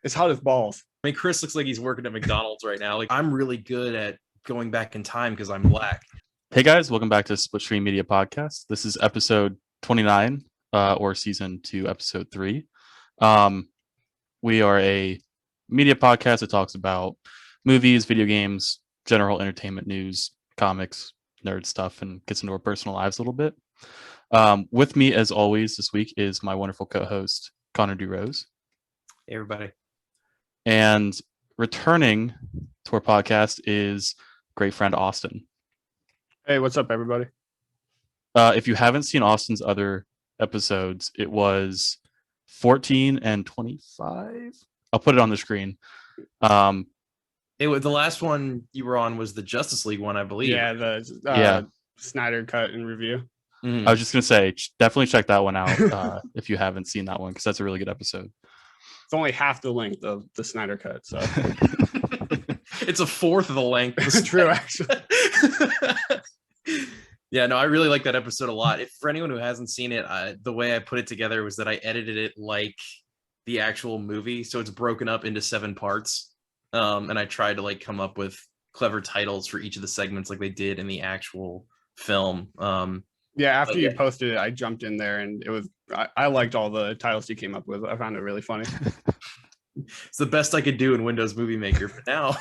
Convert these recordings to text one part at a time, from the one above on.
It's hot as balls. I mean, Chris looks like he's working at McDonald's right now. Like, I'm really good at going back in time because I'm black. Hey guys, welcome back to Split Screen Media Podcast. This is episode 29, or season 2, episode 3. We are a media podcast that talks about movies, video games, general entertainment news, comics, nerd stuff, and gets into our personal lives a little bit. With me, as always, this week is my wonderful co-host, Connor DeRose. Hey, everybody. And returning to our podcast is great friend Austin. Hey, what's up, everybody? If you haven't seen Austin's other episodes, it was 14 and 25. I'll put it on the screen. It was the last one you were on was the Justice League one, I believe. Yeah, the Snyder cut and review. I was just gonna say, definitely check that one out if you haven't seen that one, because that's a really good episode. It's only half the length of the Snyder cut, so it's a fourth of the length. It's true, actually. Yeah, no, I really like that episode a lot. For anyone who hasn't seen it, the way I put it together was that I edited it like the actual movie, so it's broken up into 7 parts, and I tried to come up with clever titles for each of the segments like they did in the actual film. Yeah, after you posted it, I jumped in there, and it was I liked all the titles you came up with. I found it really funny. It's the best I could do in Windows Movie Maker for now.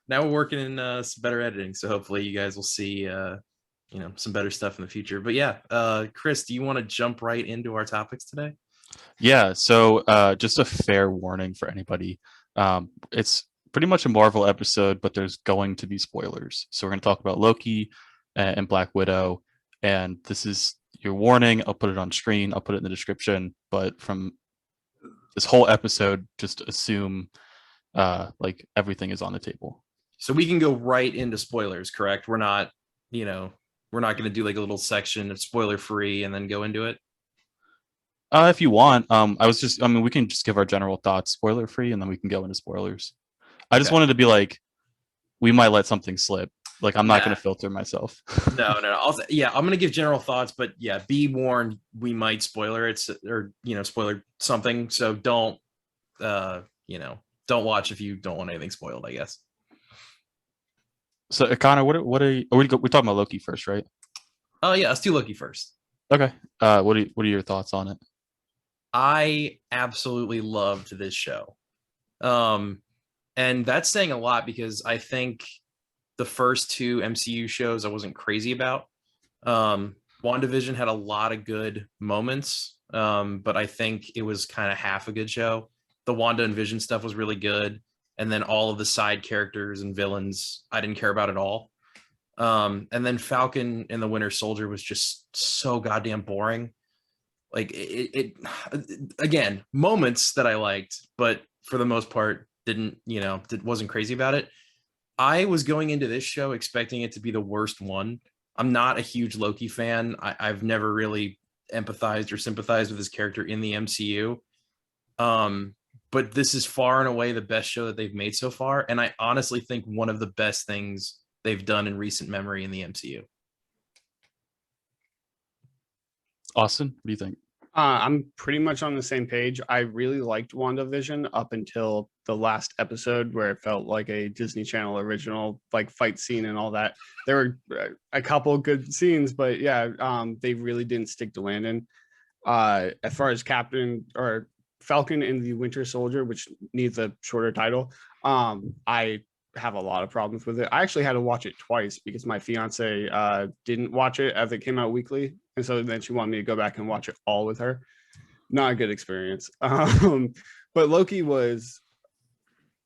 Now we're working in some better editing, so hopefully you guys will see some better stuff in the future. But yeah, Chris, do you want to jump right into our topics today? Yeah, so just a fair warning for anybody. It's pretty much a Marvel episode, but there's going to be spoilers. So we're going to talk about Loki and Black Widow, and this is your warning. I'll put it on screen, I'll put it in the description, but from this whole episode, just assume everything is on the table. So we can go right into spoilers, correct? We're not going to do like a little section of spoiler free and then go into it. If you want, we can just give our general thoughts spoiler free, and then we can go into spoilers. I just wanted to be like, we might let something slip. Like, I'm not going to filter myself. No. I'm going to give general thoughts, but yeah, be warned, we might spoiler it or spoiler something. So don't watch if you don't want anything spoiled, I guess. So Connor, we're talking about Loki first, right? Oh yeah, let's do Loki first. Okay. What are your thoughts on it? I absolutely loved this show. And that's saying a lot because I think the first 2 MCU shows I wasn't crazy about. WandaVision had a lot of good moments, but I think it was kind of half a good show. The Wanda and Vision stuff was really good. And then all of the side characters and villains I didn't care about at all. And then Falcon and the Winter Soldier was just so goddamn boring. Like it again, moments that I liked, but for the most part wasn't crazy about it. I was going into this show expecting it to be the worst one. I'm not a huge Loki fan. I've never really empathized or sympathized with his character in the MCU. But this is far and away the best show that they've made so far. And I honestly think one of the best things they've done in recent memory in the MCU. Austin, what do you think? I'm pretty much on the same page. I really liked WandaVision up until the last episode, where it felt like a Disney Channel original, like fight scene and all that. There were a couple good scenes, but yeah, they really didn't stick to landing. As far as Falcon and the Winter Soldier, which needs a shorter title, I have a lot of problems with it. I actually had to watch it twice because my fiance didn't watch it as it came out weekly, and so then she wanted me to go back and watch it all with her. Not a good experience. But Loki was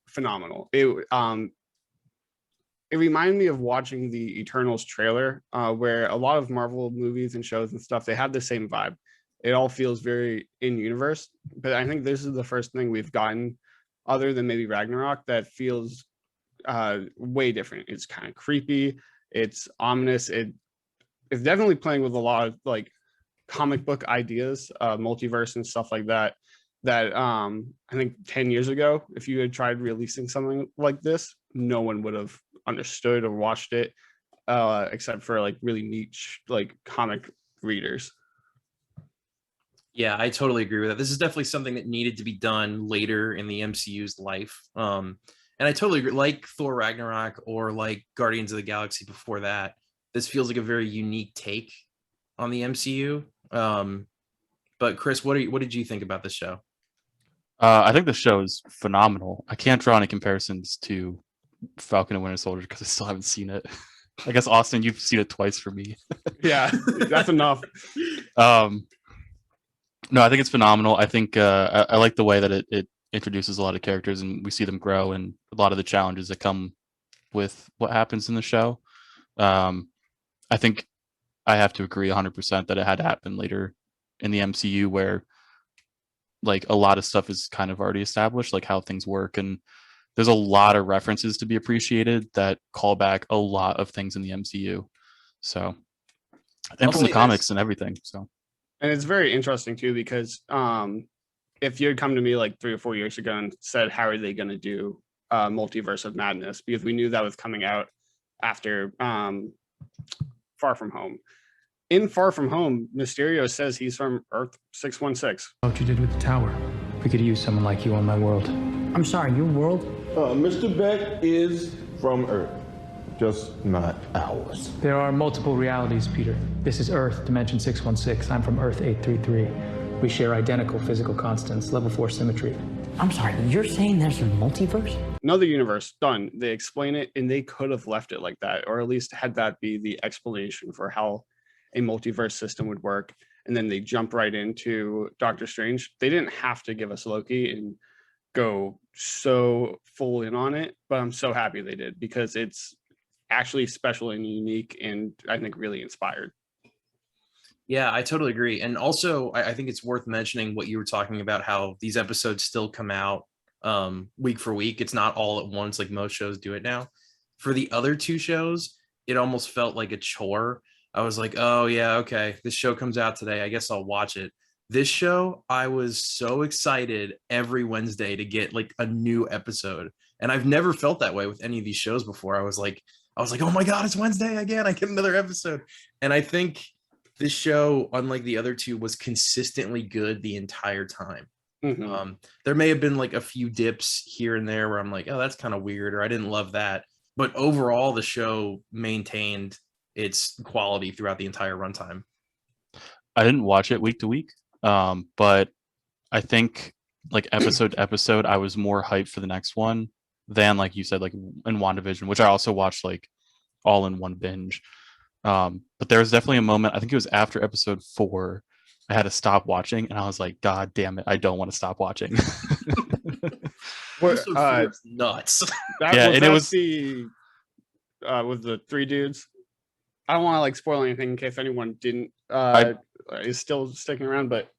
phenomenal. It reminded me of watching the Eternals trailer, where a lot of Marvel movies and shows and stuff, they have the same vibe. It all feels very in universe, but I think this is the first thing we've gotten, other than maybe Ragnarok, that feels way different. It's kind of creepy. It's ominous. It's definitely playing with a lot of comic book ideas, multiverse and stuff like that. That I think 10 years ago, if you had tried releasing something like this, no one would have understood or watched it, except for really niche comic readers. Yeah, I totally agree with that. This is definitely something that needed to be done later in the MCU's life. And I totally agree. Like Thor Ragnarok or like Guardians of the Galaxy before that, this feels like a very unique take on the MCU. But Chris, what did you think about the show? I think the show is phenomenal. I can't draw any comparisons to Falcon and Winter Soldier because I still haven't seen it. I guess Austin, you've seen it twice for me. Yeah, that's enough. No, I think it's phenomenal. I think I like the way that it introduces a lot of characters and we see them grow and a lot of the challenges that come with what happens in the show. I think I have to agree 100% that it had to happen later in the MCU where like a lot of stuff is kind of already established, like how things work. And there's a lot of references to be appreciated that call back a lot of things in the MCU. So, and from the comics and everything. So, and it's very interesting too, because if you had come to me like 3 or 4 years ago and said, how are they going to do Multiverse of Madness? Because we knew that was coming out after Far From Home. In Far From Home, Mysterio says he's from Earth 616. What you did with the tower. We could use someone like you on my world. I'm sorry, your world? Mr. Beck is from Earth, just not ours. There are multiple realities, Peter. This is Earth, Dimension 616. I'm from Earth 833. We share identical physical constants, level 4 symmetry. I'm sorry, you're saying there's a multiverse? Another universe, done. They explain it, and they could have left it like that, or at least had that be the explanation for how a multiverse system would work. And then they jump right into Doctor Strange. They didn't have to give us Loki and go so full in on it, but I'm so happy they did because it's actually special and unique and I think really inspired. Yeah, I totally agree. And also, I think it's worth mentioning what you were talking about, how these episodes still come out week for week. It's not all at once like most shows do it now. For the other two shows, it almost felt like a chore. I was like, oh, yeah, okay, this show comes out today. I guess I'll watch it. This show, I was so excited every Wednesday to get like a new episode. And I've never felt that way with any of these shows before. I was like, oh my God, it's Wednesday again. I get another episode. And I think this show, unlike the other two, was consistently good the entire time. Mm-hmm. There may have been like a few dips here and there where I'm like, oh, that's kind of weird, or I didn't love that. But overall, the show maintained its quality throughout the entire runtime. I didn't watch it week to week, but I think like episode to episode, I was more hyped for the next one than, like you said, like in WandaVision, which I also watched like all in one binge. But there was definitely a moment, I think it was after episode 4, I had to stop watching and I was like, God damn it, I don't want to stop watching. Nuts. And it was the with the 3 dudes. I don't want to like spoil anything in case anyone didn't is still sticking around, but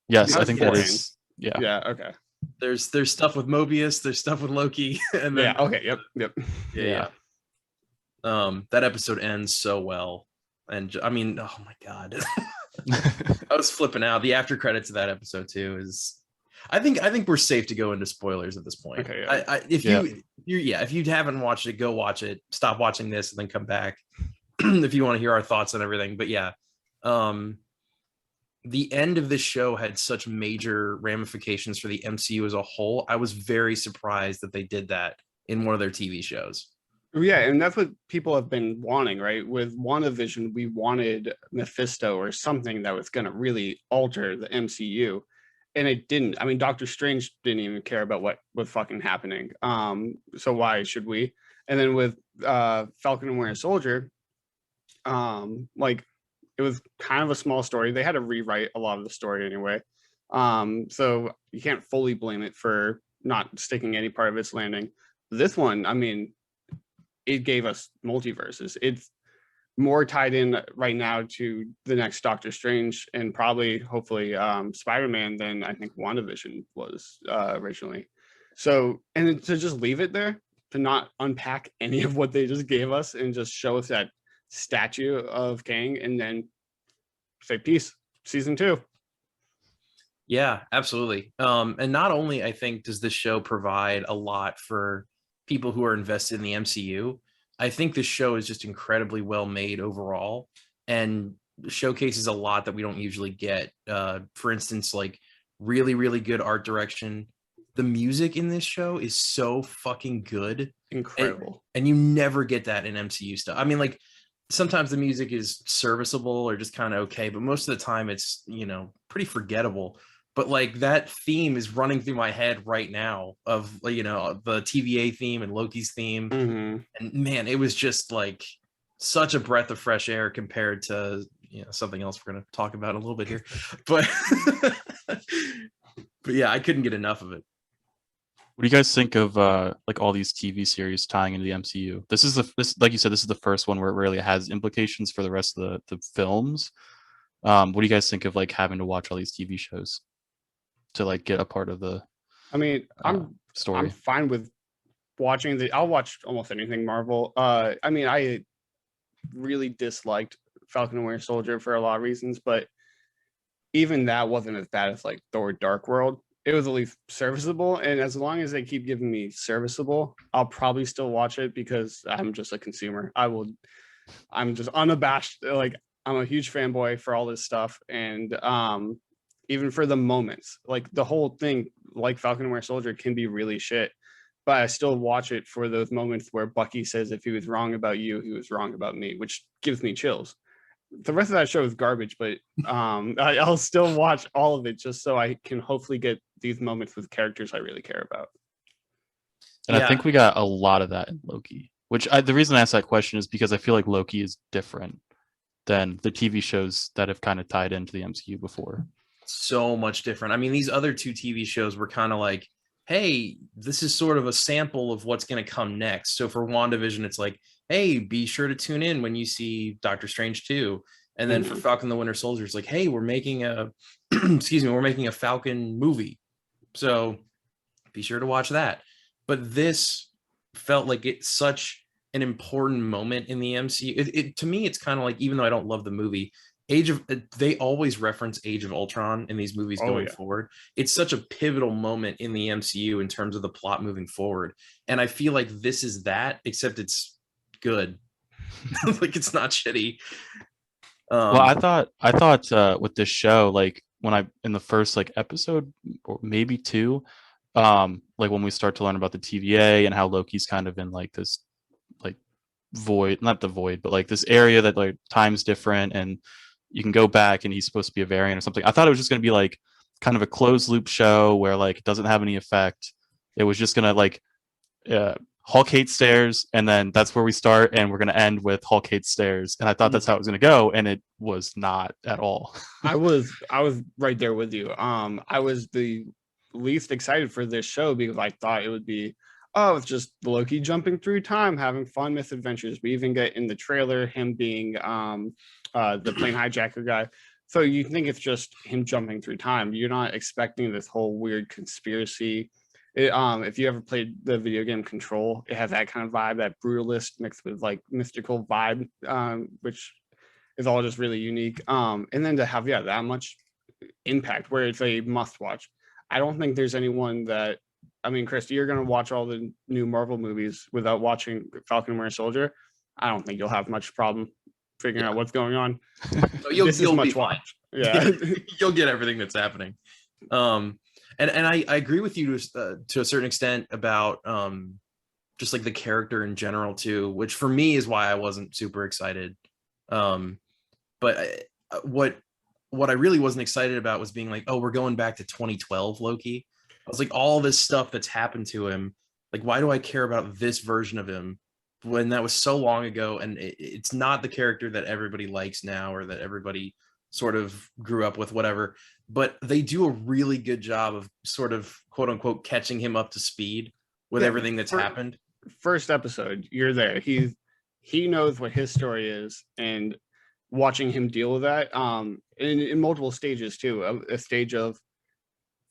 yes, I think that is. Yeah, okay. There's stuff with Mobius, there's stuff with Loki, and then yep. Yeah. That episode ends so well. And I mean, oh my God. I was flipping out. The after credits of that episode too is I think we're safe to go into spoilers at this point. Okay, yeah. If you haven't watched it, go watch it. Stop watching this and then come back if you want to hear our thoughts on everything. But yeah, the end of this show had such major ramifications for the MCU as a whole. I was very surprised that they did that in one of their TV shows. Yeah, and that's what people have been wanting, right? With WandaVision, we wanted Mephisto or something that was going to really alter the MCU, and it didn't. I mean, Doctor Strange didn't even care about what was fucking happening. So why should we? And then with Falcon and Winter Soldier, like it was kind of a small story. They had to rewrite a lot of the story anyway. So you can't fully blame it for not sticking any part of its landing. This one, I mean, it gave us multiverses. It's more tied in right now to the next Doctor Strange and probably, hopefully, Spider-Man than I think WandaVision was originally. So, and to just leave it there, to not unpack any of what they just gave us and just show us that statue of Kang and then say peace, season 2. Yeah, absolutely. And not only I think does this show provide a lot for people who are invested in the MCU, I think this show is just incredibly well made overall. And showcases a lot that we don't usually get. For instance, like really, really good art direction. The music in this show is so fucking good. Incredible. And you never get that in MCU stuff. I mean, like sometimes the music is serviceable or just kind of okay, but most of the time it's, you know, pretty forgettable. But like that theme is running through my head right now of, you know, the TVA theme and Loki's theme. Mhm. And man, it was just like such a breath of fresh air compared to, you know, something else we're going to talk about a little bit here. But but yeah, I couldn't get enough of it. What do you guys think of like all these TV series tying into the MCU? This like you said, this is the first one where it really has implications for the rest of the films. What do you guys think of like having to watch all these TV shows to like get a part of the I mean, story? I'm fine with watching I'll watch almost anything Marvel. I mean, I really disliked Falcon and Winter Soldier for a lot of reasons, but even that wasn't as bad as like Thor Dark World. It was at least serviceable, and as long as they keep giving me serviceable, I'll probably still watch it because I'm just a consumer. I'm just unabashed, like I'm a huge fanboy for all this stuff, and even for the moments, like the whole thing, like Falcon and Winter Soldier can be really shit, but I still watch it for those moments where Bucky says, if he was wrong about you, he was wrong about me, which gives me chills. The rest of that show is garbage, but I'll still watch all of it just so I can hopefully get these moments with characters I really care about. And Yeah. I think we got a lot of that in Loki, the reason I asked that question is because I feel like Loki is different than the TV shows that have kind of tied into the MCU before. So much different. I mean, these other two TV shows were kind of like, hey, this is sort of a sample of what's going to come next. So for WandaVision, it's like, hey, be sure to tune in when you see Doctor Strange 2. And then for Falcon the Winter Soldier, it's like, hey, we're making a we're making a Falcon movie. So be sure to watch that. But this felt like it's such an important moment in the MCU. To me, it's kind of like, even though I don't love the movie, they always reference Age of Ultron in these movies going forward. It's such a pivotal moment in the MCU in terms of the plot moving forward. And I feel like this is that, except it's good. Like it's not shitty. Well, I thought with this show, like in the first like episode or maybe two, like when we start to learn about the TVA and how Loki's kind of in like this like void, not the void, but like this area that like time's different and you can go back and he's supposed to be a variant or something. I thought it was just going to be like kind of a closed loop show where like it doesn't have any effect. It was just going to like Hulk hates stairs, and then that's where we start, and we're going to end with Hulk hates stairs. And I thought that's how it was going to go, and it was not at all. I was right there with you. I was the least excited for this show because I thought it would be, oh, it's just Loki jumping through time, having fun misadventures. We even get in the trailer him being the plane hijacker guy. So you think it's just him jumping through time. You're not expecting this whole weird conspiracy. If you ever played the video game Control, it has that kind of vibe, that brutalist mixed with like mystical vibe, which is all just really unique. And then to have that much impact where it's a must watch. I don't think there's anyone that, I mean, Chris, you're going to watch all the new Marvel movies without watching Falcon and Winter Soldier. I don't think you'll have much problem figuring out what's going on. You'll be fine. Yeah. You'll get everything that's happening. And I agree with you to a certain extent about just like the character in general too, which for me is why I wasn't super excited. But what I really wasn't excited about was being like, oh, we're going back to 2012 Loki. I was like, all this stuff that's happened to him, like, why do I care about this version of him when that was so long ago? And it's not the character that everybody likes now or that everybody sort of grew up with, whatever. But they do a really good job of sort of quote unquote catching him up to speed with everything that's happened. First episode, you're there. He knows what his story is, and watching him deal with that in multiple stages too. A stage of,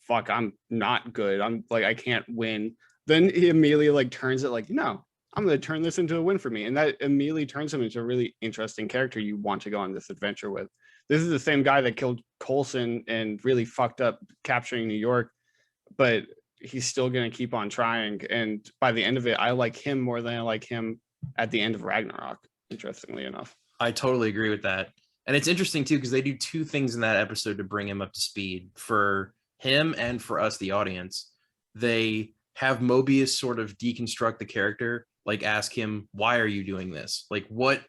fuck, I'm not good. I'm like, I can't win. Then he immediately like turns it like, no, I'm going to turn this into a win for me. And that immediately turns him into a really interesting character you want to go on this adventure with. This is the same guy that killed Coulson and really fucked up capturing New York, but he's still going to keep on trying. And by the end of it, I like him more than I like him at the end of Ragnarok, interestingly enough. I totally agree with that. And it's interesting too, because they do two things in that episode to bring him up to speed for him and for us, the audience. They have Mobius sort of deconstruct the character, like ask him, why are you doing this? Like what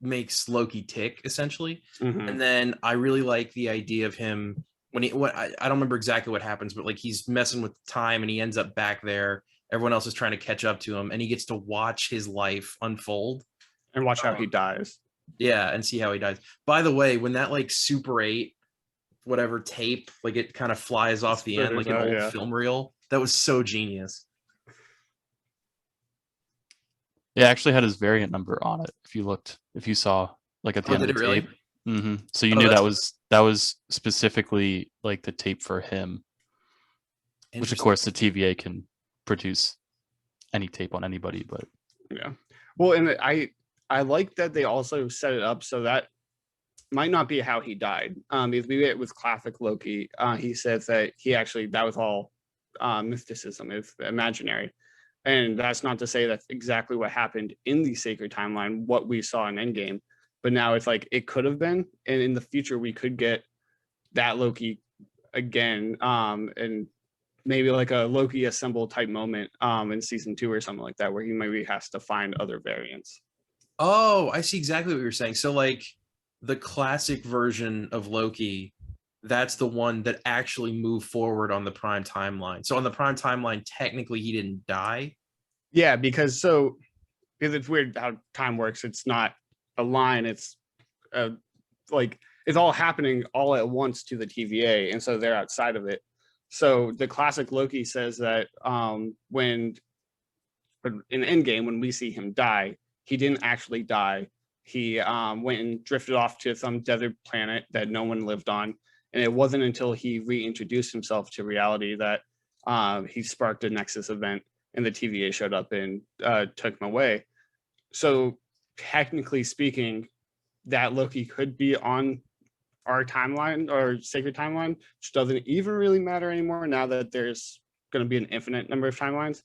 makes Loki tick, essentially. And then I really like the idea of him when I don't remember exactly what happens, but like he's messing with time and he ends up back there. Everyone else is trying to catch up to him and he gets to watch his life unfold. And watch how he dies. Yeah, and see how he dies. By the way, when that like Super 8 whatever tape, like it kind of flies off the end like an old film reel, that was so genius. It actually had his variant number on it. If you saw like at the end of the tape. Really? So you knew that was specifically like the tape for him, which of course the TVA can produce any tape on anybody, but yeah. Well, and I like that they also set it up so that might not be how he died. Because we get with classic Loki, he says that that was all mysticism, it's imaginary. And that's not to say that's exactly what happened in the sacred timeline, what we saw in Endgame. But now it's like it could have been, and in the future we could get that Loki again, and maybe like a Loki assemble type moment in season 2 or something like that, where he maybe has to find other variants. Oh, I see exactly what you're saying. So like the classic version of Loki, that's the one that actually moved forward on the prime timeline. So on the prime timeline, technically he didn't die. Yeah, because it's weird how time works. It's not a line. It's like it's all happening all at once to the TVA, and so they're outside of it. So the classic Loki says that when in Endgame, when we see him die, he didn't actually die. He went and drifted off to some desert planet that no one lived on. And it wasn't until he reintroduced himself to reality that he sparked a Nexus event and the TVA showed up and took him away. So technically speaking, that Loki could be on our timeline or sacred timeline, which doesn't even really matter anymore now that there's going to be an infinite number of timelines.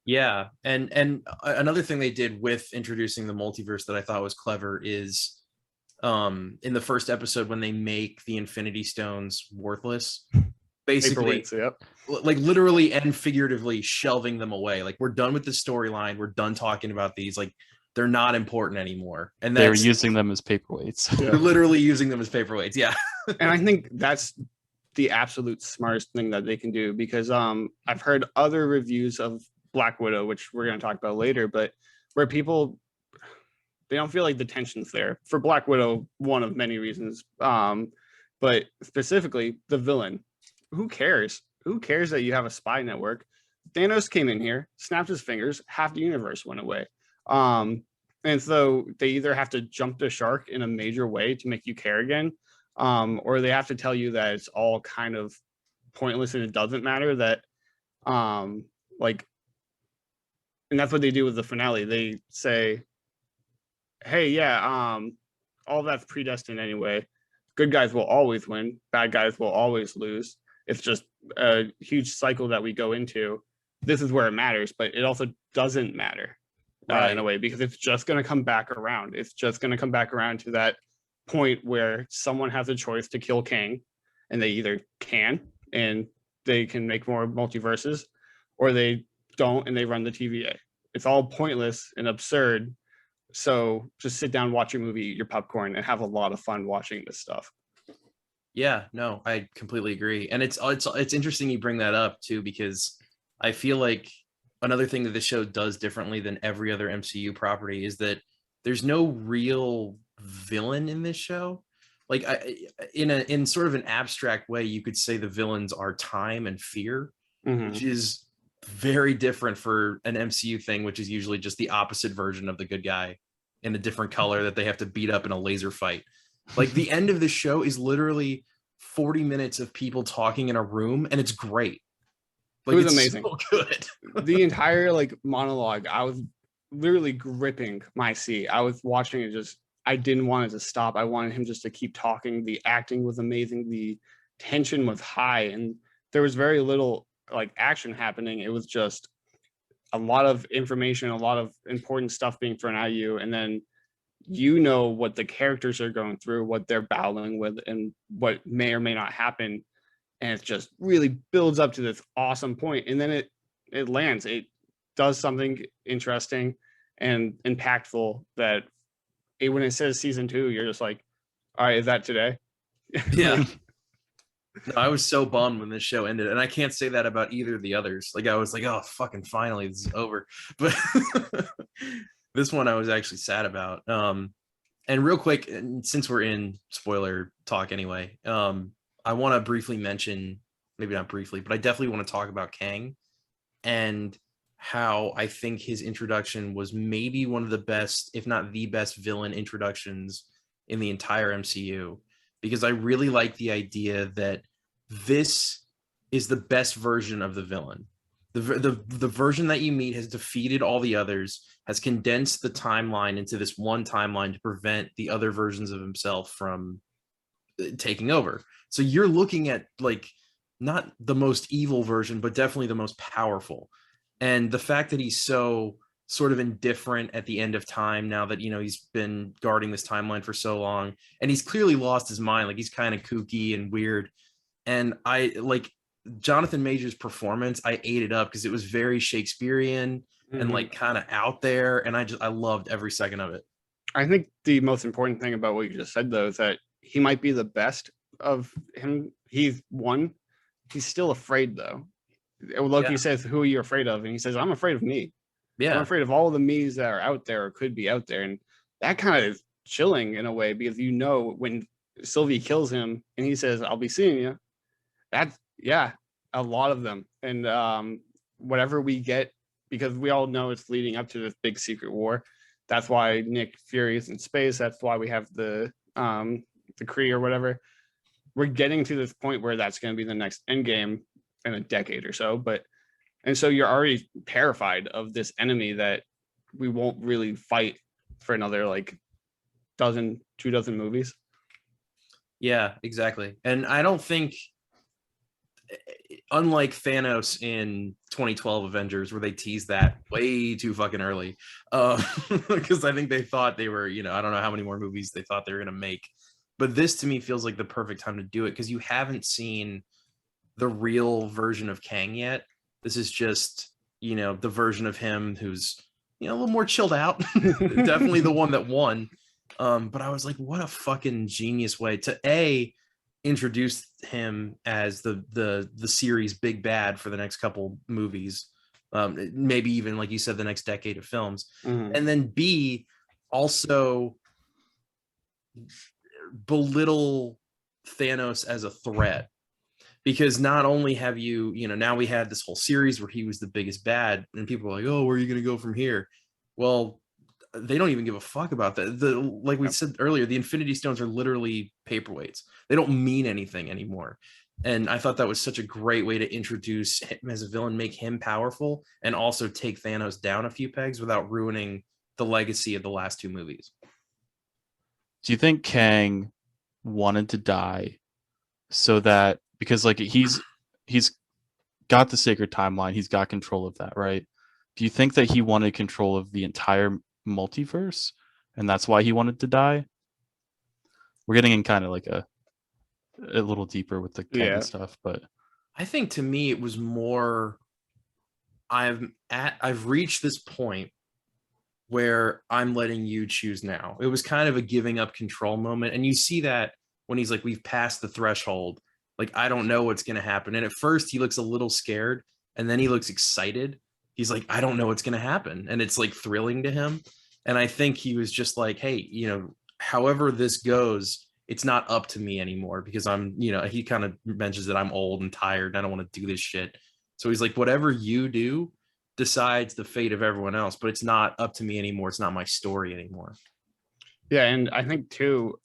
Yeah, and another thing they did with introducing the multiverse that I thought was clever is in the first episode when they make the Infinity Stones worthless, basically like literally and figuratively shelving them away. Like we're done with the storyline, we're done talking about these, like they're not important anymore. And they were using them as paperweights. They're literally using them as paperweights. Yeah. And I think that's the absolute smartest thing that they can do, because I've heard other reviews of Black Widow, which we're going to talk about later, but where people, they don't feel like the tension's there for Black Widow, one of many reasons, but specifically the villain. Who cares that you have a spy network? Thanos came in here, snapped his fingers, half the universe went away, and so they either have to jump the shark in a major way to make you care again, or they have to tell you that it's all kind of pointless and it doesn't matter, that like, and that's what they do with the finale. They say, hey, yeah, all that's predestined anyway. Good guys will always win. Bad guys will always lose. It's just a huge cycle that we go into. This is where it matters, but it also doesn't matter in a way, because it's just going to come back around. It's just going to come back around to that point where someone has a choice to kill Kang, and they either can, and they can make more multiverses, or they don't, and they run the TVA. It's all pointless and absurd. So just sit down, watch your movie, eat your popcorn, and have a lot of fun watching this stuff. Yeah, no, I completely agree. And it's interesting you bring that up too, because I feel like another thing that this show does differently than every other MCU property is that there's no real villain in this show. Like in sort of an abstract way, you could say the villains are time and fear, which is very different for an MCU thing, which is usually just the opposite version of the good guy in a different color that they have to beat up in a laser fight. Like the end of the show is literally 40 minutes of people talking in a room, and it's great. Like, it was amazing. So good. The entire like monologue, I was literally gripping my seat. I was watching it, just I didn't want it to stop. I wanted him just to keep talking. The acting was amazing. The tension was high, and there was very little like action happening. It was just a lot of information, a lot of important stuff being thrown at you, and then you know what the characters are going through, what they're battling with, and what may or may not happen, and it just really builds up to this awesome point, and then it lands. It does something interesting and impactful that when it says season 2, you're just like, all right, is that today? Yeah. No, I was so bummed when this show ended, and I can't say that about either of the others. Like, I was like, oh, fucking finally, this is over. But this one I was actually sad about. And real quick, and since we're in spoiler talk anyway, I want to briefly mention, maybe not briefly, but I definitely want to talk about Kang and how I think his introduction was maybe one of the best, if not the best, villain introductions in the entire MCU. Because I really like the idea that this is the best version of the villain. The version that you meet has defeated all the others, has condensed the timeline into this one timeline to prevent the other versions of himself from taking over. So you're looking at like not the most evil version, but definitely the most powerful. And the fact that he's so sort of indifferent at the end of time, now that, you know, he's been guarding this timeline for so long, and he's clearly lost his mind. Like, he's kind of kooky and weird. And I like Jonathan Majors' performance. I ate it up because it was very Shakespearean and like kind of out there. And I loved every second of it. I think the most important thing about what you just said, though, is that he might be the best of him. He's one. He's still afraid, though. Loki says, "Who are you afraid of?" And he says, "I'm afraid of me. I'm afraid of all the me's that are out there or could be out there." And that kind of is chilling in a way, because you know when Sylvie kills him and he says, "I'll be seeing you," that's a lot of them. And whatever we get, because we all know it's leading up to this big secret war. That's why Nick Fury is in space. That's why we have the Kree or whatever. We're getting to this point where that's going to be the next Endgame in a decade or so. And so you're already terrified of this enemy that we won't really fight for another like 2 dozen movies. Yeah, exactly. And I don't think, unlike Thanos in 2012 Avengers, where they teased that way too fucking early, because I think they thought they were, you know, I don't know how many more movies they thought they were going to make. But this to me feels like the perfect time to do it, because you haven't seen the real version of Kang yet. This is just, you know, the version of him who's, you know, a little more chilled out. Definitely the one that won. But I was like, what a fucking genius way to introduce him as the series big bad for the next couple movies. Maybe even, like you said, the next decade of films. And then B, also belittle Thanos as a threat. Because not only have you, you know, now we had this whole series where he was the biggest bad, and people are like, oh, where are you going to go from here? Well, they don't even give a fuck about that. Like we said earlier, the Infinity Stones are literally paperweights. They don't mean anything anymore. And I thought that was such a great way to introduce him as a villain, make him powerful, and also take Thanos down a few pegs without ruining the legacy of the last 2 movies. Do you think Kang wanted to die so that, because like he's got the sacred timeline, he's got control of that, right? Do you think that he wanted control of the entire multiverse and that's why he wanted to die? We're getting in kind of like a little deeper with the Kang stuff, but I think to me it was more, I've reached this point where I'm letting you choose now. It was kind of a giving up control moment, and you see that when he's like, we've passed the threshold. Like, I don't know what's going to happen. And at first he looks a little scared, and then he looks excited. He's like, I don't know what's going to happen. And it's like thrilling to him. And I think he was just like, hey, you know, however this goes, it's not up to me anymore, because I'm, you know, he kind of mentions that I'm old and tired and I don't want to do this shit. So he's like, whatever you do decides the fate of everyone else, but it's not up to me anymore. It's not my story anymore. Yeah. And I think too,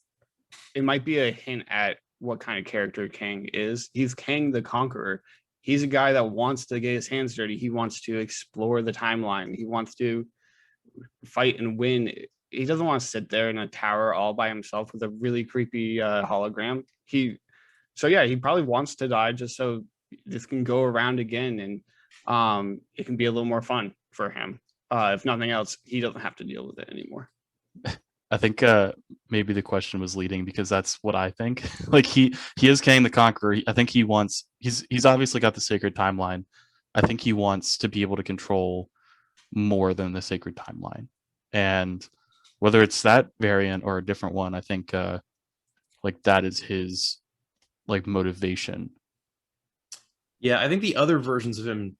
it might be a hint at what kind of character Kang is. He's Kang the Conqueror. He's a guy that wants to get his hands dirty. He wants to explore the timeline. He wants to fight and win. He doesn't want to sit there in a tower all by himself with a really creepy hologram. He probably wants to die just so this can go around again, and it can be a little more fun for him. If nothing else, he doesn't have to deal with it anymore. I think maybe the question was leading because that's what I think. Like he is Kang the Conqueror. I think he's obviously got the sacred timeline. I think he wants to be able to control more than the sacred timeline. And whether it's that variant or a different one, I think like that is his like motivation. Yeah, I think the other versions of him,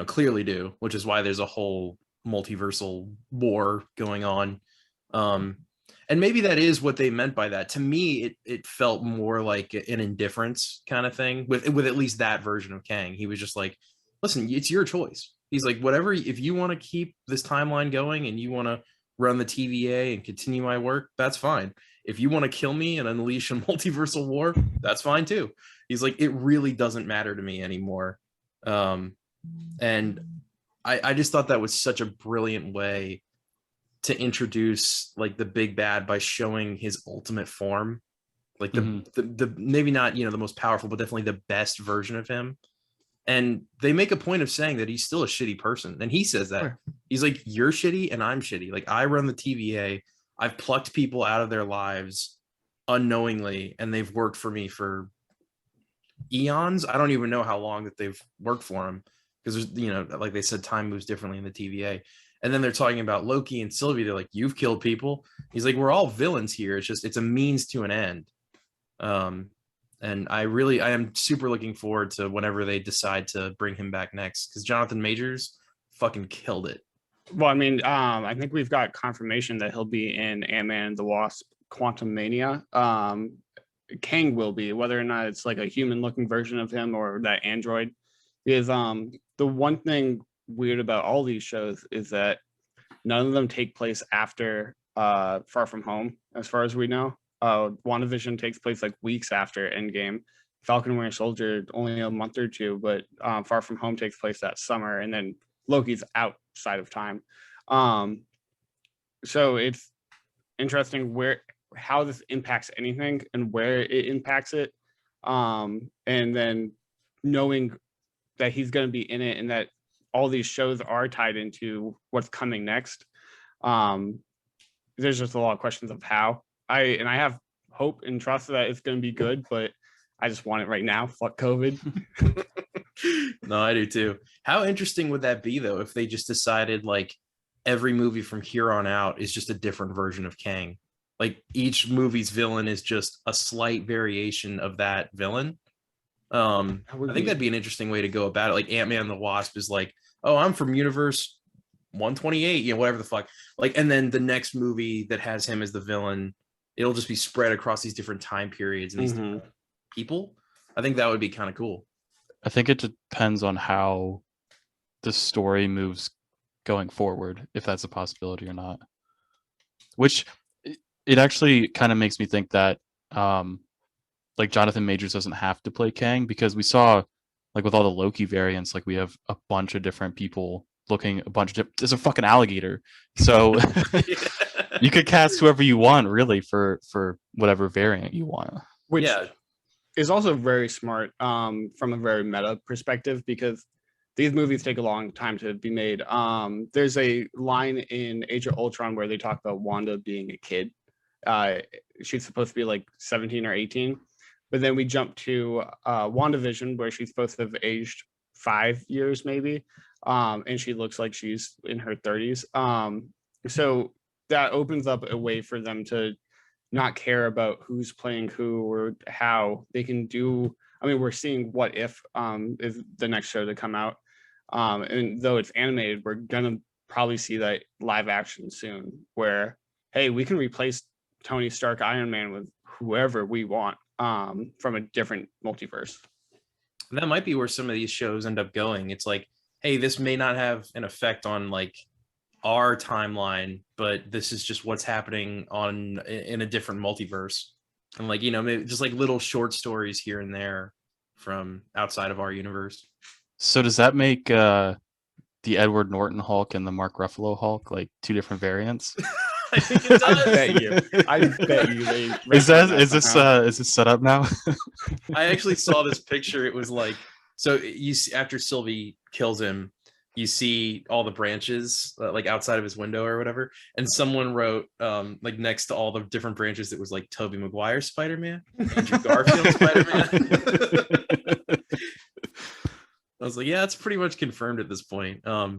clearly do, which is why there's a whole multiversal war going on. And maybe that is what they meant by that. To me, it felt more like an indifference kind of thing with at least that version of Kang. He was just like, listen, it's your choice. He's like, whatever, if you want to keep this timeline going and you want to run the TVA and continue my work, that's fine. If you want to kill me and unleash a multiversal war, that's fine too. He's like, it really doesn't matter to me anymore. And I just thought that was such a brilliant way to introduce like the big bad by showing his ultimate form, like the maybe not the most powerful, but definitely the best version of him. And they make a point of saying that he's still a shitty person, and he says that he's like, you're shitty and I'm shitty. Like, I run the TVA. I've plucked people out of their lives unknowingly, and they've worked for me for eons. I don't even know how long that they've worked for him, because there's like they said, time moves differently in the TVA. And then they're talking about Loki and Sylvie. They're like, you've killed people. He's like, we're all villains here. It's a means to an end. And I am super looking forward to whenever they decide to bring him back next, because Jonathan Majors fucking killed it. Well, I mean, I think we've got confirmation that he'll be in Ant-Man and the Wasp: Quantumania. Kang will be, whether or not it's like a human-looking version of him or that android. Is the one thing weird about all these shows is that none of them take place after Far From Home, as far as we know. WandaVision takes place like weeks after Endgame. Falcon and Winter Soldier only a month or two, but Far From Home takes place that summer, and then Loki's outside of time. So it's interesting how this impacts anything and where it impacts it. And then knowing that he's going to be in it and that all these shows are tied into what's coming next. There's just a lot of questions of how. I have hope and trust that it's going to be good, but I just want it right now. Fuck COVID. No, I do too. How interesting would that be though, if they just decided like every movie from here on out is just a different version of Kang? Like each movie's villain is just a slight variation of that villain. I think that'd be an interesting way to go about it. Like Ant-Man and the Wasp is like, oh, I'm from universe 128, whatever the fuck. Like, and then the next movie that has him as the villain, it'll just be spread across these different time periods and these different people. I think that would be kind of cool. I think it depends on how the story moves going forward, if that's a possibility or not. Which it actually kind of makes me think that like Jonathan Majors doesn't have to play Kang, because we saw like with all the Loki variants, like we have a bunch of different people looking a bunch of different. There's a fucking alligator, so you could cast whoever you want really for whatever variant you want. Which is also very smart from a very meta perspective, because these movies take a long time to be made. There's a line in Age of Ultron where they talk about Wanda being a kid. She's supposed to be like 17 or 18. But then we jump to WandaVision, where she's supposed to have aged 5 years maybe. And she looks like she's in her 30s. So that opens up a way for them to not care about who's playing who or how they can do. I mean, we're seeing What If is the next show to come out. And though it's animated, we're going to probably see that live action soon, where, hey, we can replace Tony Stark Iron Man with whoever we want from a different multiverse. And that might be where some of these shows end up going. It's like, hey, this may not have an effect on like our timeline, but this is just what's happening in a different multiverse. And like, maybe just like little short stories here and there from outside of our universe. So does that make the Edward Norton Hulk and the Mark Ruffalo Hulk like two different variants? I think it does. I bet you. Is this set up now? I actually saw this picture. It was like, so you see, after Sylvie kills him, you see all the branches like outside of his window or whatever, and someone wrote like next to all the different branches it was like Tobey Maguire Spider-Man, Andrew Garfield Spider-Man. I was like, yeah, it's pretty much confirmed at this point. I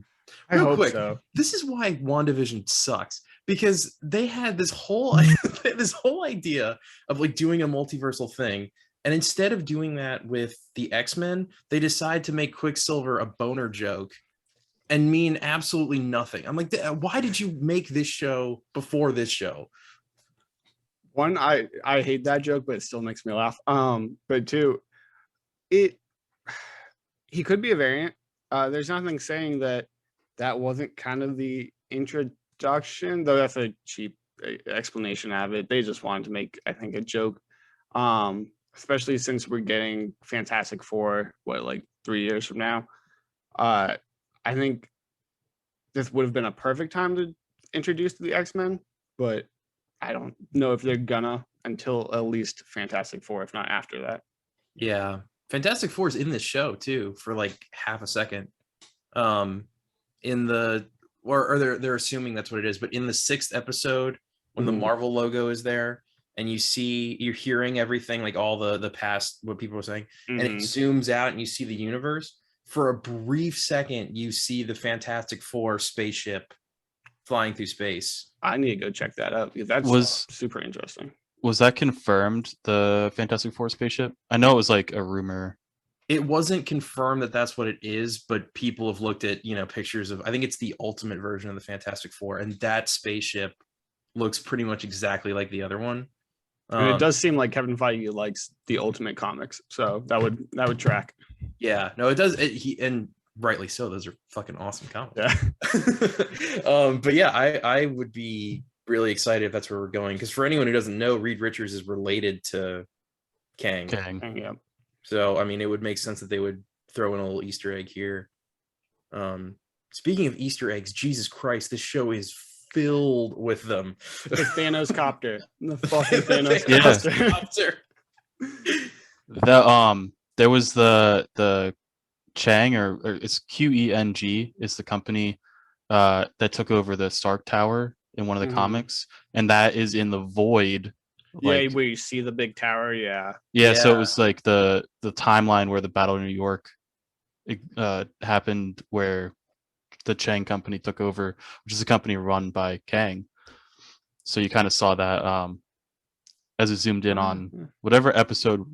Real hope quick, so. this is why WandaVision sucks, because they had this whole this whole idea of like doing a multiversal thing, and instead of doing that with the X-Men, they decide to make Quicksilver a boner joke and mean absolutely nothing. I'm like, why did you make this show before this show? One, I hate that joke, but it still makes me laugh. But two, he could be a variant. There's nothing saying that wasn't kind of the introduction, though that's a cheap explanation of it. They just wanted to make, I think, a joke. Especially since we're getting Fantastic Four, like 3 years from now. I think this would have been a perfect time to introduce the X-Men, but I don't know if they're gonna until at least Fantastic Four, if not after that. Yeah, Fantastic Four is in this show too for like half a second. In the or they're assuming that's what it is, but in the 6th episode, when the Marvel logo is there, and you're hearing everything, like all the past what people were saying, and it zooms out and you see the universe. For a brief second, you see the Fantastic Four spaceship flying through space. I need to go check that out. That's super interesting. Was that confirmed, the Fantastic Four spaceship? I know it was like a rumor. It wasn't confirmed that that's what it is, but people have looked at, pictures of, I think it's the ultimate version of the Fantastic Four, and that spaceship looks pretty much exactly like the other one. And it does seem like Kevin Feige likes the Ultimate comics, so that would track. Yeah, no, it does. And rightly so. Those are fucking awesome comics. Yeah. But yeah, I would be really excited if that's where we're going, because for anyone who doesn't know, Reed Richards is related to Kang. Yeah. So I mean, it would make sense that they would throw in a little Easter egg here. Speaking of Easter eggs, Jesus Christ, this show is filled with them. The Thanos copter. The fucking Thanos copter. There was the Chang, or it's QENG is the company that took over the Stark Tower in one of the comics, and that is in the Void. Yeah, where you see the big tower. Yeah. So it was like the timeline where the Battle of New York happened, where the Chang company took over, which is a company run by Kang. So you kind of saw that as it zoomed in on whatever episode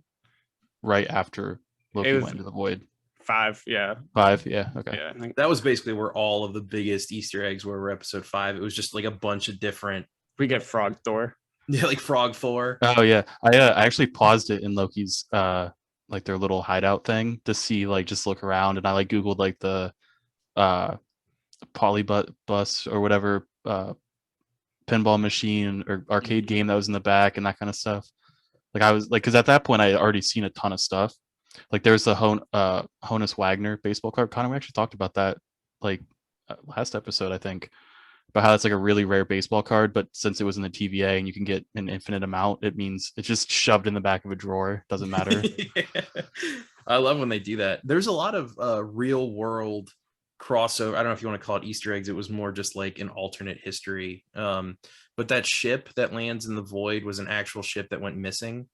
right after Loki went into the Void. 5, yeah. 5, yeah, okay. Yeah, I think that was basically where all of the biggest Easter eggs were episode 5. It was just like a bunch of different. We get Frog Thor. Yeah, like Frog Thor. Oh yeah, I actually paused it in Loki's like their little hideout thing to see, like, just look around, and I like Googled like the Polybus or whatever pinball machine or arcade game that was in the back and that kind of stuff. Like I was like, because at that point I had already seen a ton of stuff. Like there's the Honus Wagner baseball card. Connor, we actually talked about that like last episode, I think, about how it's like a really rare baseball card, but since it was in the TVA and you can get an infinite amount, it means it's just shoved in the back of a drawer. Doesn't matter. Yeah. I love when they do that. There's a lot of real world crossover. I don't know if you want to call it Easter eggs. It was more just like an alternate history. But that ship that lands in the Void was an actual ship that went missing.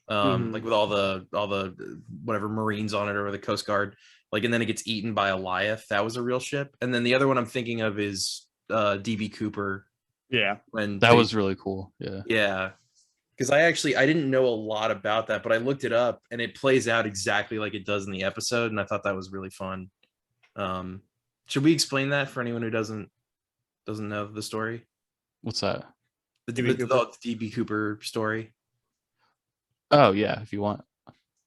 Like with all the whatever Marines on it, or the Coast Guard, like, and then it gets eaten by Goliath. That was a real ship. And then the other one I'm thinking of is DB Cooper. Yeah, when that was really cool. Yeah, because I didn't know a lot about that, but I looked it up and it plays out exactly like it does in the episode, and I thought that was really fun. Should we explain that for anyone who doesn't know the story? What's that? The DB Cooper story. Oh yeah, if you want.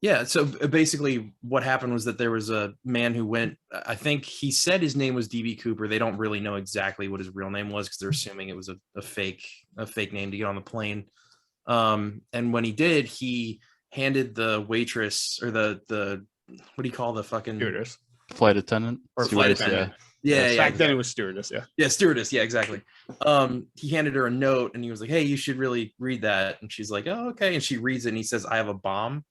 Yeah, so basically what happened was that there was a man who went, I think he said his name was DB Cooper. They don't really know exactly what his real name was because they're assuming it was a fake name to get on the plane. And when he did, he handed the waitress, or the what do you call the fucking stewardess, flight attendant, or flight attendant? Yeah. Back then it was stewardess. Yeah, stewardess. Yeah, exactly. He handed her a note and he was like, "Hey, you should really read that." And she's like, "Oh, okay." And she reads it and he says, "I have a bomb."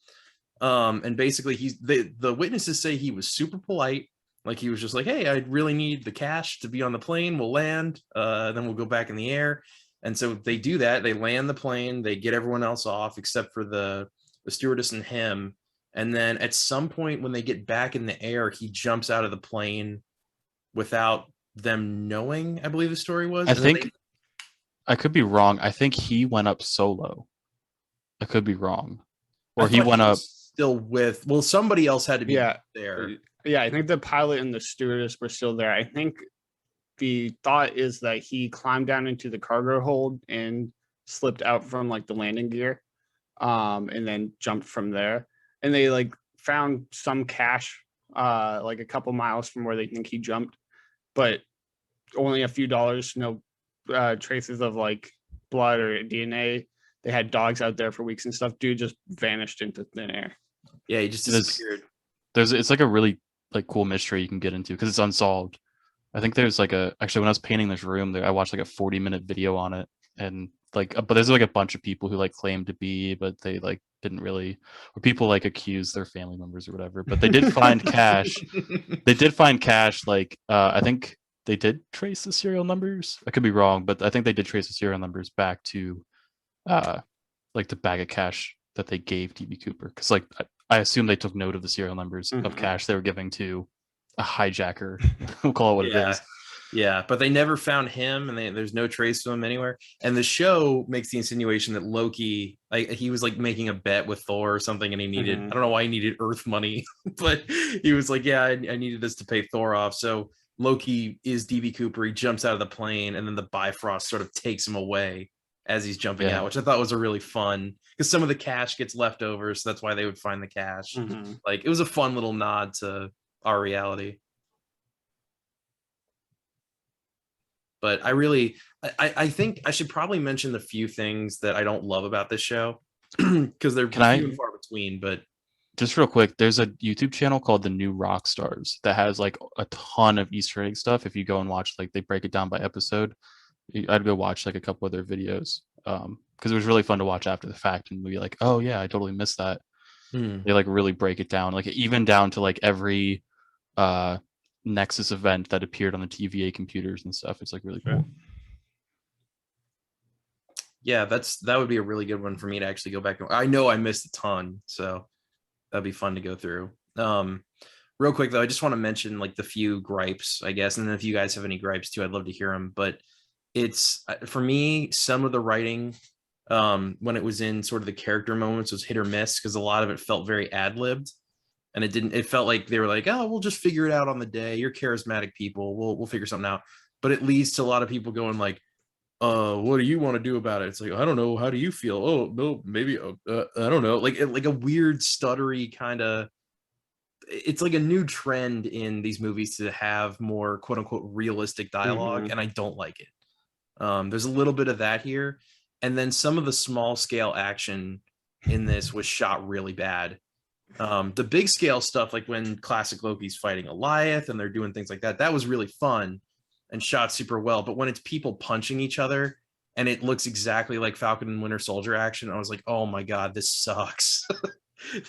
And basically the witnesses say he was super polite. Like he was just like, hey, I really need the cash to be on the plane. We'll land, then we'll go back in the air. And so they do that. They land the plane. They get everyone else off except for the stewardess and him. And then at some point when they get back in the air, he jumps out of the plane without them knowing, I believe the story was. I think I could be wrong. I think he went up solo. I could be wrong. Or he went up still with, well, somebody else had to be there. Yeah, I think the pilot and the stewardess were still there. I think the thought is that he climbed down into the cargo hold and slipped out from like the landing gear, and then jumped from there. And they like found some cash, like a couple miles from where they think he jumped, but only a few dollars. No traces of like blood or DNA. They had dogs out there for weeks and stuff. Dude just vanished into thin air. Yeah, he just disappeared. It's like a really like cool mystery you can get into because it's unsolved. I think there's like actually when I was painting this room there, I watched like a 40-minute video on it, and like but there's like a bunch of people who like claim to be, but they like didn't really, or people like accuse their family members or whatever, but they did find cash. They did find cash. Like I think they did trace the serial numbers. I could be wrong, but I think they did trace the serial numbers back to like the bag of cash that they gave DB Cooper, because like I assume they took note of the serial numbers of cash they were giving to a hijacker. We'll call it what it is. Yeah, but they never found him, and there's no trace of him anywhere. And the show makes the insinuation that Loki, like he was like making a bet with Thor or something, and he needed, I don't know why he needed Earth money, but he was like, yeah, I needed this to pay Thor off. So Loki is DB Cooper. He jumps out of the plane, and then the Bifrost sort of takes him away as he's jumping out, which I thought was a really fun, because some of the cash gets left over, so that's why they would find the cash. Like it was a fun little nod to our reality. But I think I should probably mention the few things that I don't love about this show, because they're few and far between. But just real quick, there's a YouTube channel called The New Rock Stars that has like a ton of Easter egg stuff. If you go and watch, like they break it down by episode. I'd go watch like a couple of their videos, because it was really fun to watch after the fact and be like, oh yeah, I totally missed that. They like really break it down, like even down to like every Nexus event that appeared on the TVA computers and stuff. It's like really cool. Yeah, that would be a really good one for me to actually go back. I know I missed a ton, so that'd be fun to go through. Real quick though, I just want to mention like the few gripes, I guess, and then if you guys have any gripes too, I'd love to hear them. But it's, for me, some of the writing when it was in sort of the character moments was hit or miss, because a lot of it felt very ad-libbed, and it felt like they were like, oh, we'll just figure it out on the day. You're charismatic people, we'll figure something out. But it leads to a lot of people going like, what do you want to do about it? It's like, I don't know, how do you feel? Oh no, maybe I don't know, like a weird stuttery kind of. It's like a new trend in these movies to have more quote unquote realistic dialogue, and I don't like it. There's a little bit of that here, and then some of the small scale action in this was shot really bad. The big scale stuff, like when classic Loki's fighting Goliath and they're doing things like that was really fun and shot super well. But when it's people punching each other and it looks exactly like Falcon and Winter Soldier action, I was like, oh my god, this sucks.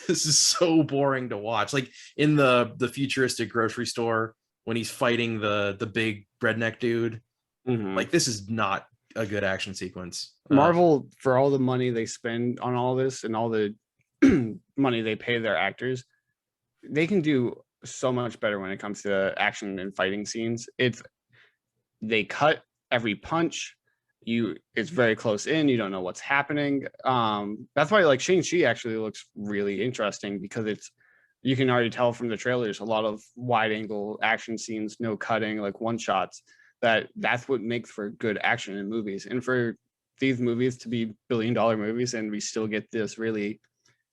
This is so boring to watch. Like in the futuristic grocery store when he's fighting the big redneck dude, like this is not a good action sequence. Marvel, for all the money they spend on all this and all the money they pay their actors, they can do so much better when it comes to action and fighting scenes. They cut every punch. It's very close in. You don't know what's happening. That's why like Shang-Chi actually looks really interesting, because you can already tell from the trailers a lot of wide angle action scenes, no cutting, like one shots. That's what makes for good action in movies. And for these movies to be billion-dollar movies and we still get this really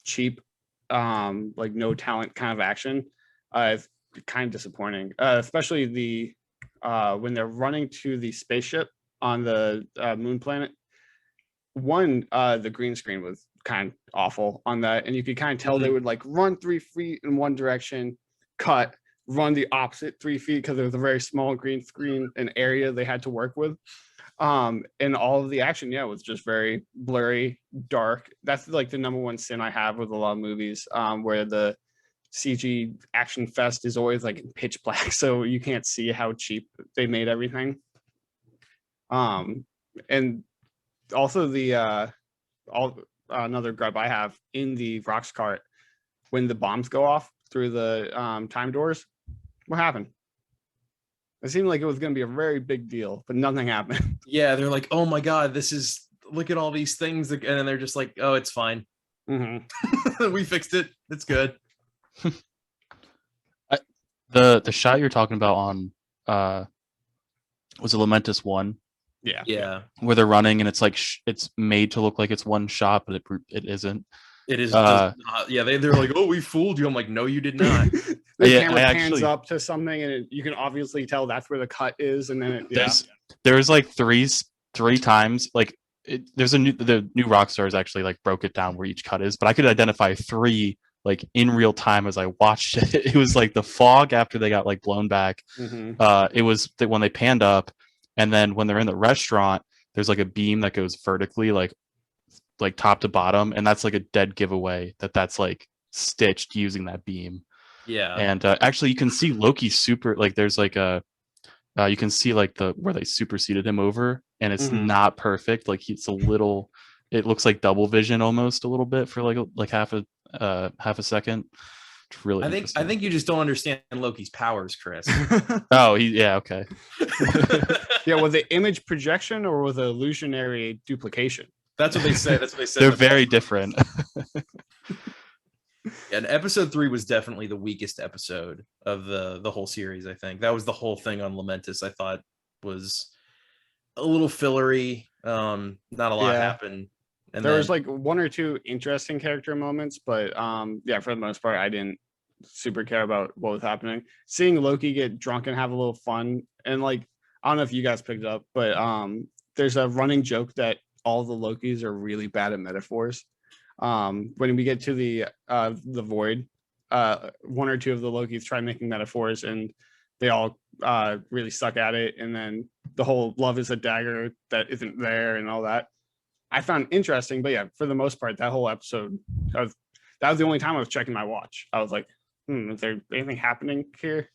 cheap, like no talent kind of action, it's kind of disappointing. Especially when they're running to the spaceship on the moon planet. The green screen was kind of awful on that, and you could kind of tell they would like run 3 feet in one direction, cut, run the opposite 3 feet, because there was a very small green screen and area they had to work with. And all of the action, was just very blurry, dark. That's like the number one sin I have with a lot of movies, where the CG action fest is always like pitch black, so you can't see how cheap they made everything. And also another gripe I have in the Rocks cart, when the bombs go off through the time doors, what happened? It seemed like it was going to be a very big deal, but nothing happened. Yeah, they're like, oh my god, look at all these things, and then they're just like, oh, it's fine. Mm-hmm. We fixed it. It's good. The shot you're talking about on was a Lamentus 1. Yeah. Where they're running and it's like it's made to look like it's one shot, but it isn't. It is. They're like, oh, we fooled you. I'm like, no, you did not. The camera pans up to something, and you can obviously tell that's where the cut is, and then there's like three times like there's the new Rockstars actually like broke it down where each cut is, but I could identify 3 like in real time as I watched it. It was like the fog after they got like blown back. Mm-hmm. It was when they panned up, and then when they're in the restaurant, there's like a beam that goes vertically like top to bottom, and that's like a dead giveaway that's like stitched using that beam. Yeah. And actually you can see Loki super like there's like a you can see like where they superseded him over, and it's not perfect. Like it's a little, it looks like double vision almost a little bit for like half a second. It's really I think you just don't understand Loki's powers, Chris. Oh, okay. Yeah, was it image projection or was it illusionary duplication? That's what they said. They're very different. And episode 3 was definitely the weakest episode of the whole series. I think that was the whole thing on Lamentus. I thought was a little fillery. Not a lot happened. And there was like 1 or 2 interesting character moments, but for the most part, I didn't super care about what was happening. Seeing Loki get drunk and have a little fun, and like I don't know if you guys picked it up, but there's a running joke that all the Lokis are really bad at metaphors. When we get to the void, 1 or 2 of the Lokis try making metaphors, and they all really suck at it. And then the whole love is a dagger that isn't there and all that, I found interesting. But yeah, for the most part, that whole episode, that was the only time I was checking my watch. I was like, is there anything happening here?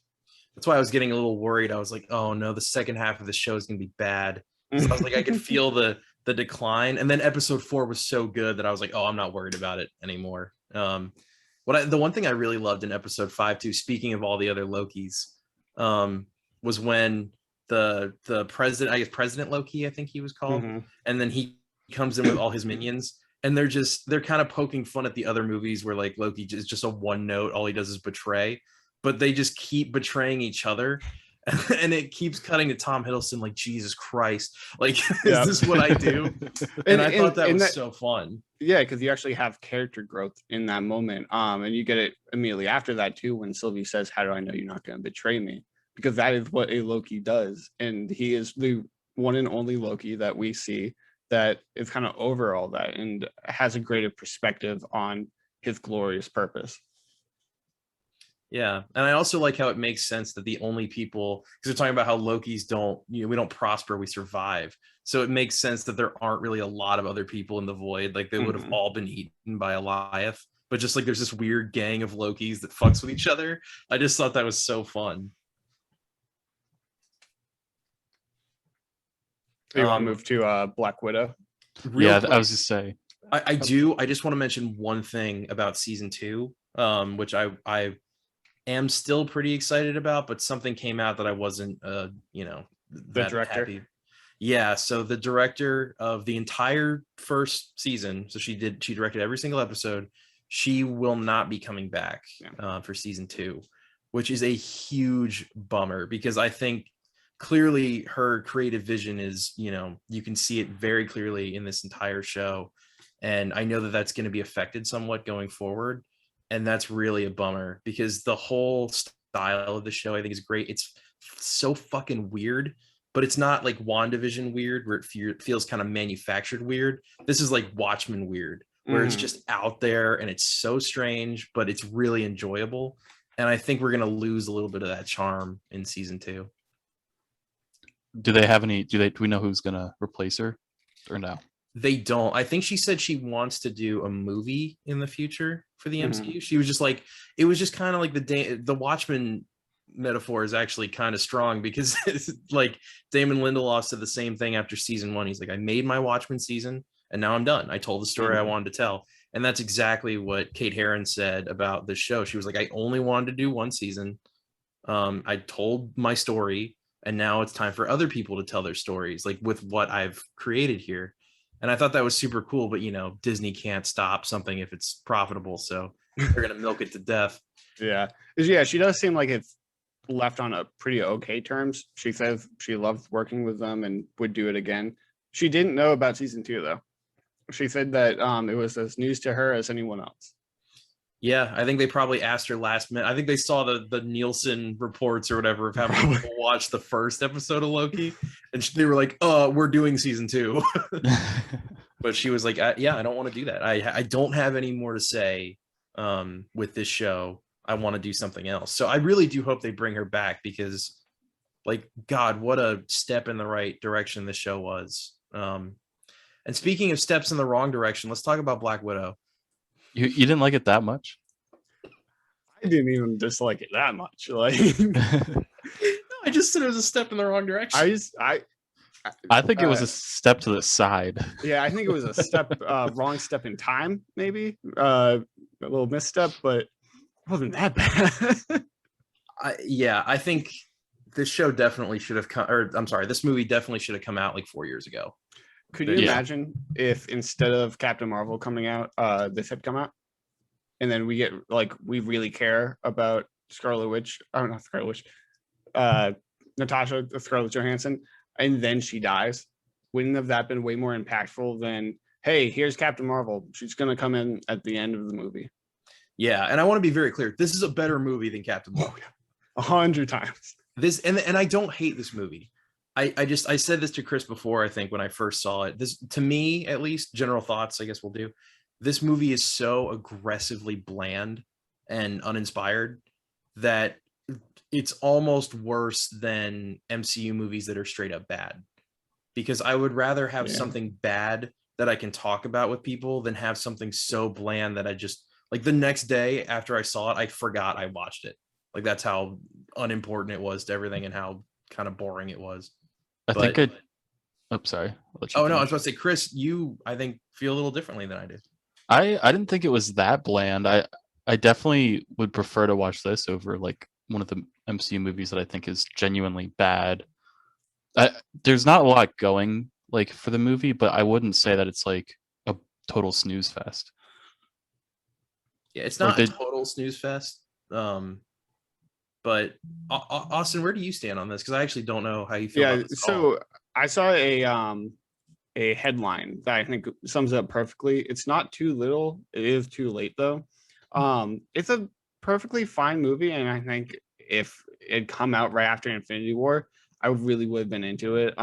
That's why I was getting a little worried. I was like, oh no, the second half of the show is going to be bad. So I was like, I could feel the decline. And then episode 4 was so good that I was like, oh, I'm not worried about it anymore. The one thing I really loved in episode 5 too, speaking of all the other Lokis, was when the president, I guess President Loki, I think he was called, and then he comes in with all his minions, and they're kind of poking fun at the other movies where like Loki is just a one note, all he does is betray, but they just keep betraying each other. And it keeps cutting to Tom Hiddleston like, Jesus Christ, like, is this what I do? And I thought that was so fun. Yeah, because you actually have character growth in that moment. And you get it immediately after that too, when Sylvie says, how do I know you're not going to betray me? Because that is what a Loki does. And he is the one and only Loki that we see that is kind of over all that and has a greater perspective on his glorious purpose. Yeah, and I also like how it makes sense that the only people, because they're talking about how Lokis we don't prosper, we survive. So it makes sense that there aren't really a lot of other people in the void. Like they would have all been eaten by Eliath, but just like there's this weird gang of Lokis that fucks with each other. I just thought that was so fun. So you want to move to Black Widow? Yeah, quick. I was just saying. I do. I just want to mention one thing about season 2, which I am still pretty excited about, but something came out that I wasn't, the director. Happy. Yeah, so the director of the entire first season, so she directed every single episode. She will not be coming back for season 2, which is a huge bummer because I think clearly her creative vision is, you can see it very clearly in this entire show, and I know that that's going to be affected somewhat going forward. And that's really a bummer because the whole style of the show, I think, is great. It's so fucking weird, but it's not like WandaVision weird where it feels kind of manufactured weird. This is like Watchmen weird, where it's just out there and it's so strange, but it's really enjoyable. And I think we're going to lose a little bit of that charm in season 2. Do they have any? Do we know who's going to replace her or no? They don't. I think she said she wants to do a movie in the future for the MCU. She was just like, it was just kind of like the Watchmen metaphor is actually kind of strong because it's like Damon Lindelof said the same thing after season 1. He's like, I made my Watchmen season and now I'm done. I told the story I wanted to tell. And that's exactly what Kate Herron said about the show. She was like, I only wanted to do one season. I told my story and now it's time for other people to tell their stories, like with what I've created here. And I thought that was super cool, but Disney can't stop something if it's profitable, so they're gonna milk it to death. Yeah, she does seem like it's left on a pretty okay terms. She says she loved working with them and would do it again. She didn't know about season 2 though. She said that it was as news to her as anyone else. Yeah, I think they probably asked her last minute. I think they saw the Nielsen reports or whatever of having people watch the first episode of Loki, and they were like, we're doing season 2." But she was like, yeah, I don't want to do that. I don't have any more to say with this show. I want to do something else. So I really do hope they bring her back because, like, God, what a step in the right direction this show was. And speaking of steps in the wrong direction, let's talk about Black Widow. You didn't like it that much? I didn't even dislike it that much. Like, I just said it was a step in the wrong direction. I think it was a step to the side. Yeah, I think it was a step, wrong step in time, maybe a little misstep, but it wasn't that bad. I think this show definitely should have come, or I'm sorry, this movie definitely should have come out like 4 years ago. Could you imagine if instead of Captain Marvel coming out, this had come out, and then we get we really care about Scarlet Witch, not Scarlet Witch, Natasha Scarlett Johansson, and then she dies? Wouldn't have that been way more impactful than, hey, here's Captain Marvel, she's gonna come in at the end of the movie? Yeah, and I want to be very clear, this is a better movie than Captain Marvel. 100 times. This and I don't hate this movie. I said this to Chris before, I think, when I first saw it. This, to me, at least, general thoughts, I guess we'll do. This movie is so aggressively bland and uninspired that it's almost worse than MCU movies that are straight up bad. Because I would rather have something bad that I can talk about with people than have something so bland that I just, like, the next day after I saw it, I forgot I watched it. Like, that's how unimportant it was to everything and how kind of boring it was. Sorry. Oh, no, I was about to say, Chris, you, I think, feel a little differently than I do. I didn't think it was that bland. I definitely would prefer to watch this over like one of the MCU movies that I think is genuinely bad. There's not a lot going like for the movie, but I wouldn't say that it's like a total snooze fest. Yeah, it's not a total snooze fest. But Austin, where do you stand on this? Because I actually don't know how you feel. Yeah, so I saw a headline that I think sums it up perfectly. It's not too little, it is too late though. It's a perfectly fine movie, and I think if it come out right after Infinity War, I really would have been into it.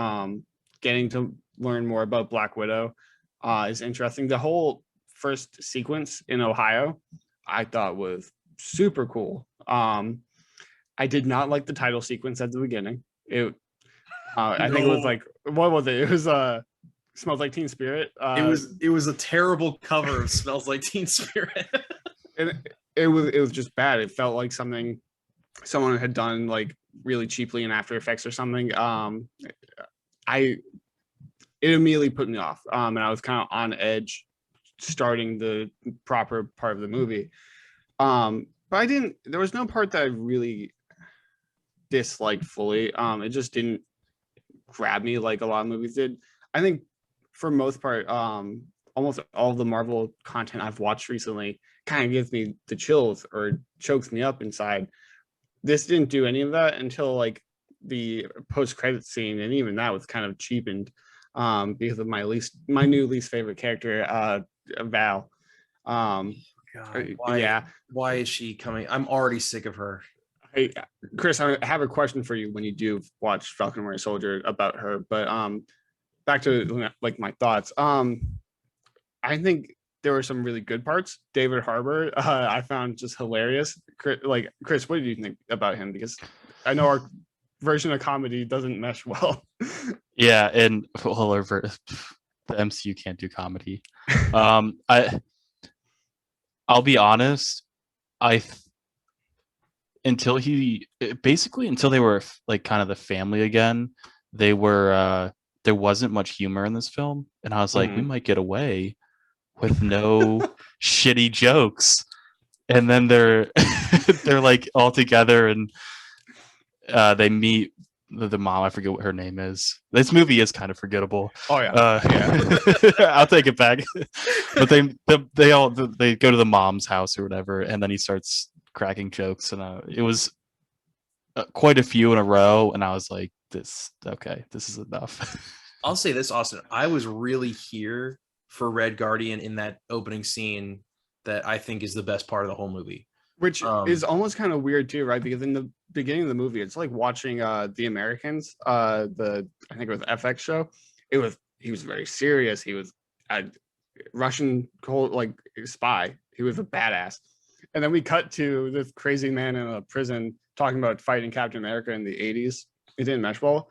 Getting to learn more about Black Widow is interesting. The whole first sequence in Ohio, I thought was super cool. I did not like the title sequence at the beginning. I think it was like, what was it? It was Smells Like Teen Spirit. It was a terrible cover of Smells Like Teen Spirit. And it was just bad. It felt like something someone had done like really cheaply in After Effects or something. It immediately put me off. And I was kind of on edge starting the proper part of the movie. But there was no part that I really disliked fully. It just didn't grab me like a lot of movies did. I think for most part, almost all of the Marvel content I've watched recently kind of gives me the chills or chokes me up inside. This didn't do any of that until like the post-credit scene, and even that was kind of cheapened because of my new least favorite character, Val. God, why is she coming? I'm already sick of her. Hey, Chris, I have a question for you when you do watch Falcon and Winter Soldier about her. But back to like my thoughts. I think there were some really good parts. David Harbour, I found just hilarious. Chris, what did you think about him? Because I know our version of comedy doesn't mesh well. Yeah, and the MCU can't do comedy. I'll be honest. Until they were like kind of the family again, they were there wasn't much humor in this film, and I was like, we might get away with no shitty jokes. And then they're they're like all together, and they meet the mom. I forget what her name is. This movie is kind of forgettable. Oh yeah, I'll take it back. But they go to the mom's house or whatever, and then he starts cracking jokes, and it was quite a few in a row, and I was like, this is enough. I'll say this, Austin. I was really here for Red Guardian in that opening scene that I think is the best part of the whole movie. Which is almost kind of weird too, right? Because in the beginning of the movie, it's like watching The Americans, I think it was FX show. He was very serious. He was a Russian cold spy. He was a badass. And then we cut to this crazy man in a prison talking about fighting Captain America in the 80s. It didn't mesh well.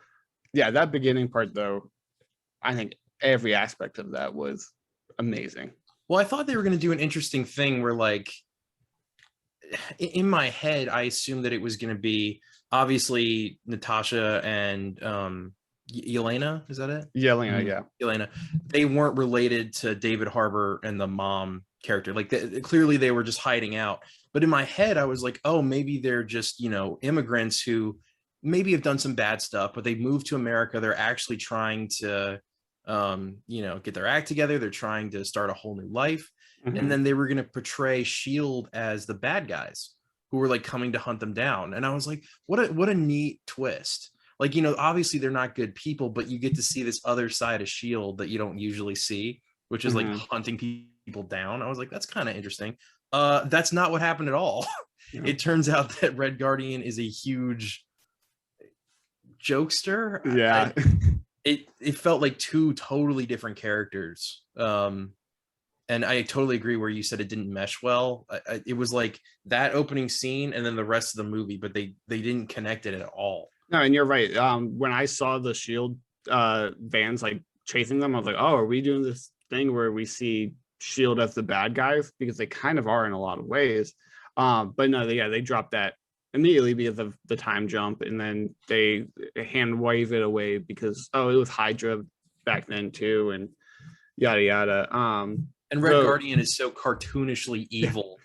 Yeah, that beginning part though, I think every aspect of that was amazing. Well, I thought they were going to do an interesting thing where, like, in my head, I assumed that it was going to be obviously Natasha and Yelena. Is that it? Yelena, yeah. Yelena. They weren't related to David Harbour and the mom character. Like, clearly they were just hiding out. But in my head, I was like, oh, maybe they're just, immigrants who maybe have done some bad stuff, but they moved to America. They're actually trying to, get their act together. They're trying to start a whole new life. And then they were going to portray S.H.I.E.L.D. as the bad guys who were like coming to hunt them down. And I was like, what a neat twist. Like, obviously they're not good people, but you get to see this other side of S.H.I.E.L.D. that you don't usually see, which is like hunting people down. I was like, that's kind of interesting. That's not what happened at all. Yeah. It turns out that Red Guardian is a huge jokester. Yeah. It felt like two totally different characters. And I totally agree where you said it didn't mesh well. It was like that opening scene and then the rest of the movie, but they didn't connect it at all. No, and you're right. When I saw the S.H.I.E.L.D. vans like chasing them, I was like, oh, are we doing this thing where we see S.H.I.E.L.D. as the bad guys? Because they kind of are in a lot of ways. But no, they dropped that immediately because of the time jump, and then they hand wave it away because it was Hydra back then too, and yada yada. And Red Guardian is so cartoonishly evil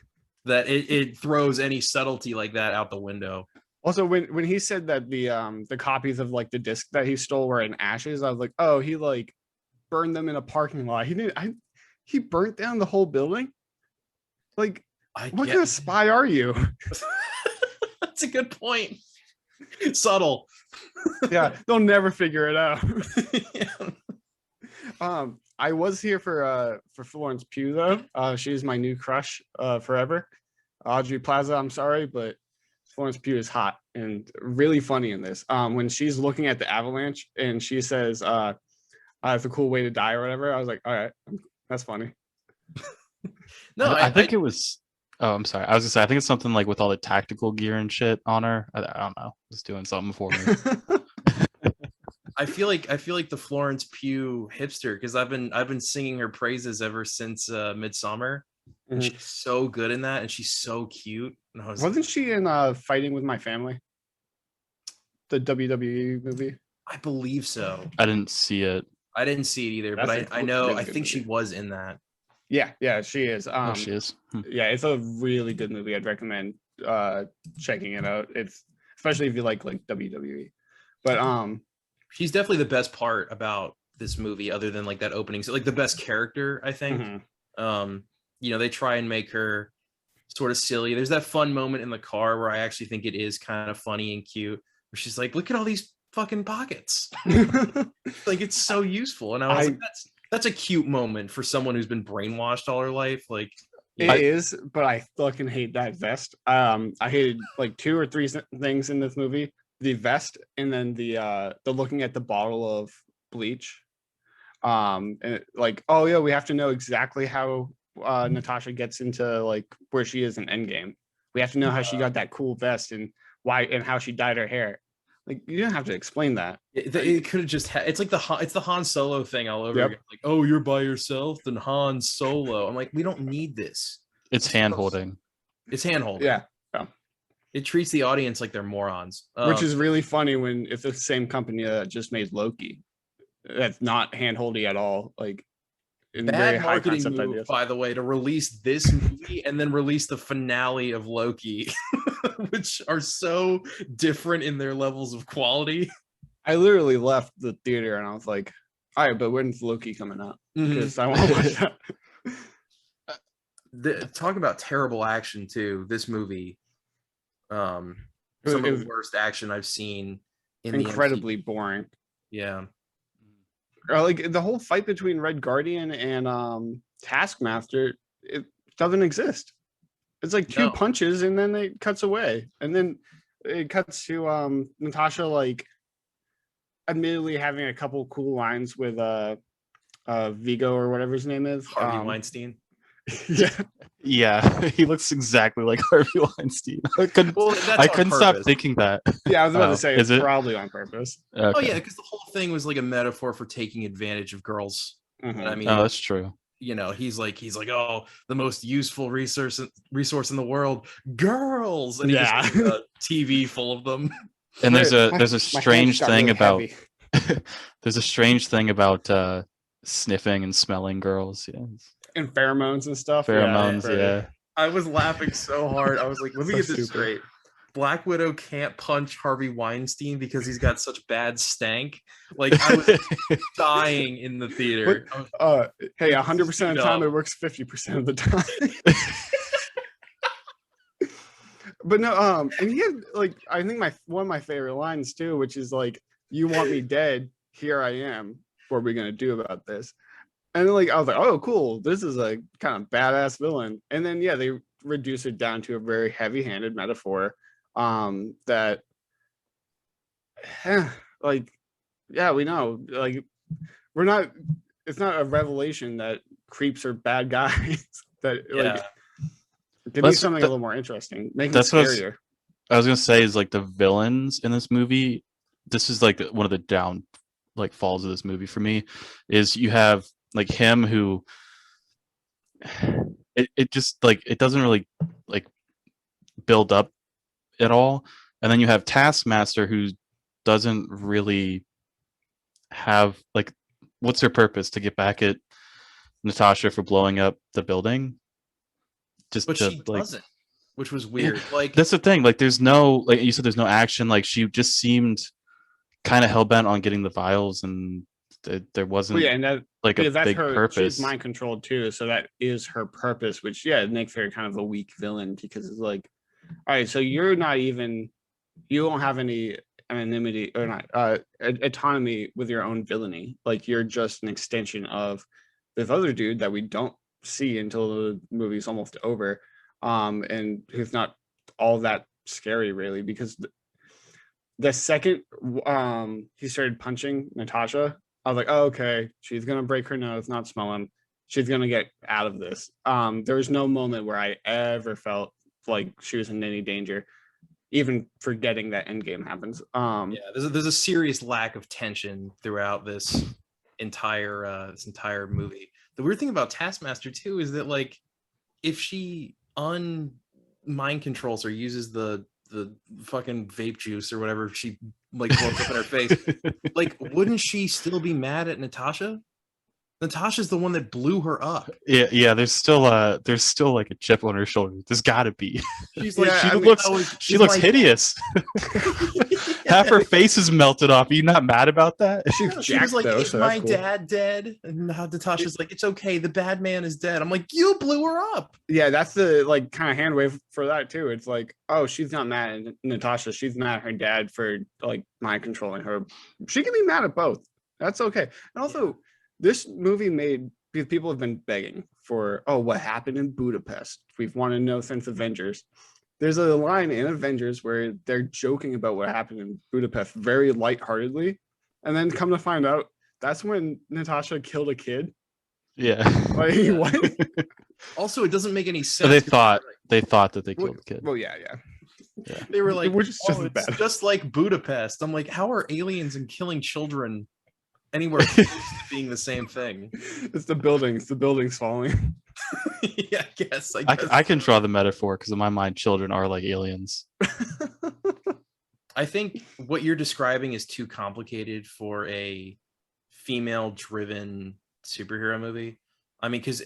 that it throws any subtlety like that out the window. Also, when he said that the copies of like the disc that he stole were in ashes, I was like, oh, he like burned them in a parking lot. He burnt down the whole building. Like, what kind of spy are you? That's a good point. Subtle. Yeah, they'll never figure it out. Yeah. I was here for Florence Pugh though. She's my new crush forever. Audrey Plaza, I'm sorry, but Florence Pugh is hot and really funny in this. When she's looking at the avalanche and she says, "It's a cool way to die" or whatever, I was like, all right, that's funny. No, I think it was. Oh, I'm sorry. I was gonna say I think it's something like with all the tactical gear and shit on her. I don't know. It's doing something for me. I feel like the Florence Pugh hipster because I've been singing her praises ever since Midsummer. And she's so good in that, and she's so cute. And Wasn't she in Fighting with My Family? The WWE movie? I believe so. I didn't see it. I didn't see it either, but I know really I think movie. She was in that. Yeah, she is. She is. Yeah, it's a really good movie. I'd recommend checking it out. It's especially if you like WWE. But she's definitely the best part about this movie, other than like that opening. So like the best character, I think. They try and make her sort of silly. There's that fun moment in the car where I actually think it is kind of funny and cute, where she's like, "Look at all these fucking pockets." Like it's so useful. And I was like, that's a cute moment for someone who's been brainwashed all her life. Like it is, but I fucking hate that vest. I hated like 2 or 3 things in this movie: the vest, and then the looking at the bottle of bleach. And like, oh yeah, we have to know exactly how Natasha gets into like where she is in Endgame. We have to know how she got that cool vest and why and how she dyed her hair. Like you don't have to explain that. It could have just it's like it's the Han Solo thing all over Yep. again. Like, oh, you're by yourself, then Han Solo. I'm like, we don't need this. It's hand holding. It's hand holding. Yeah. It treats the audience like they're morons. Which is really funny when it's the same company that just made Loki. That's not hand-holdy at all. Like in very bad high marketing concept move, ideas. by the way, to release this movie and then release the finale of Loki, which are so different in their levels of quality. I literally left the theater and I was like, all right, but when's Loki coming out? Because I want to watch that. Talk about terrible action too. This movie, some of the worst action I've seen in incredibly boring. Yeah. Like the whole fight between Red Guardian and Taskmaster, it doesn't exist. It's like two punches and then it cuts away. And then it cuts to Natasha like admittedly having a couple cool lines with Vigo or whatever his name is. Harvey Weinstein. Yeah, he looks exactly like Harvey Weinstein. I couldn't stop thinking that. Yeah, I was about to say it's it? Probably on purpose. Okay. Oh yeah, because the whole thing was like a metaphor for taking advantage of girls. Mhm. I mean, Oh, that's true. You know, he's like, oh, the most useful resource in the world, girls, and he just has a TV full of them. And there's a strange thing about there's a strange thing about sniffing and smelling girls. Yeah. And pheromones and stuff. Pheromones, yeah. I was laughing so hard. I was like, let me get this straight. Black Widow can't punch Harvey Weinstein because he's got such bad stank. Like I was dying in the theater. Hey, 100% of the time it works 50% of the time. But no, and he had like I think one of my favorite lines too, which is like, "You want me dead? Here I am. What are we gonna do about this?" And then, like I was like, "Oh, cool! This is a kind of badass villain." And then they reduce it down to a very heavy-handed metaphor. That like we know, like it's not a revelation that creeps are bad guys. Like give me something a little more interesting, make it scarier. I was gonna say is like the villains in this movie, this is like one of the falls of this movie for me, is you have like him who it just like it doesn't really like build up at all, and then you have Taskmaster who doesn't really have like what's her purpose, to get back at Natasha for blowing up the building, but she doesn't, which was weird. Like that's the thing, like there's no, like you said, there's no action. Like she just seemed kind of hell-bent on getting the vials, and there wasn't a big purpose. She's mind controlled too, so that is her purpose, which it makes her kind of a weak villain, because it's like, all right, so you don't have any anonymity or not autonomy with your own villainy. Like you're just an extension of this other dude that we don't see until the movie's almost over, and who's not all that scary really, because the second he started punching Natasha, I was like, oh, okay, she's gonna break her nose, not smell him. She's gonna get out of this. There was no moment where I ever felt like she was in any danger, even forgetting that Endgame happens. There's a serious lack of tension throughout this entire movie. The weird thing about Taskmaster too is that like if she mind controls or uses the fucking vape juice or whatever she like blows up in her face, like wouldn't she still be mad at Natasha? Natasha's the one that blew her up. Yeah. There's still like a chip on her shoulder. There's gotta be. She's like, she looks hideous. Half her face is melted off. Are you not mad about that? She was like, "Is my dad dead?" And Natasha's like, "It's okay. The bad man is dead." I'm like, "You blew her up." Yeah, that's the like kind of hand wave for that too. It's like, oh, she's not mad at Natasha. She's mad at her dad for like mind controlling her. She can be mad at both. That's okay. And also, this movie people have been begging for, what happened in Budapest? We've wanted to know since Avengers. There's a line in Avengers where they're joking about what happened in Budapest very lightheartedly, and then come to find out that's when Natasha killed a kid. Yeah. Like, what? Also, it doesn't make any sense. So they thought that they killed the kid. Well, yeah. They were like, which is just it's bad. just like Budapest. I'm like, how are aliens and killing children anywhere close to being the same thing? It's the buildings falling. Yeah, I guess. I can draw the metaphor because in my mind, children are like aliens. I think what you're describing is too complicated for a female-driven superhero movie. I mean, because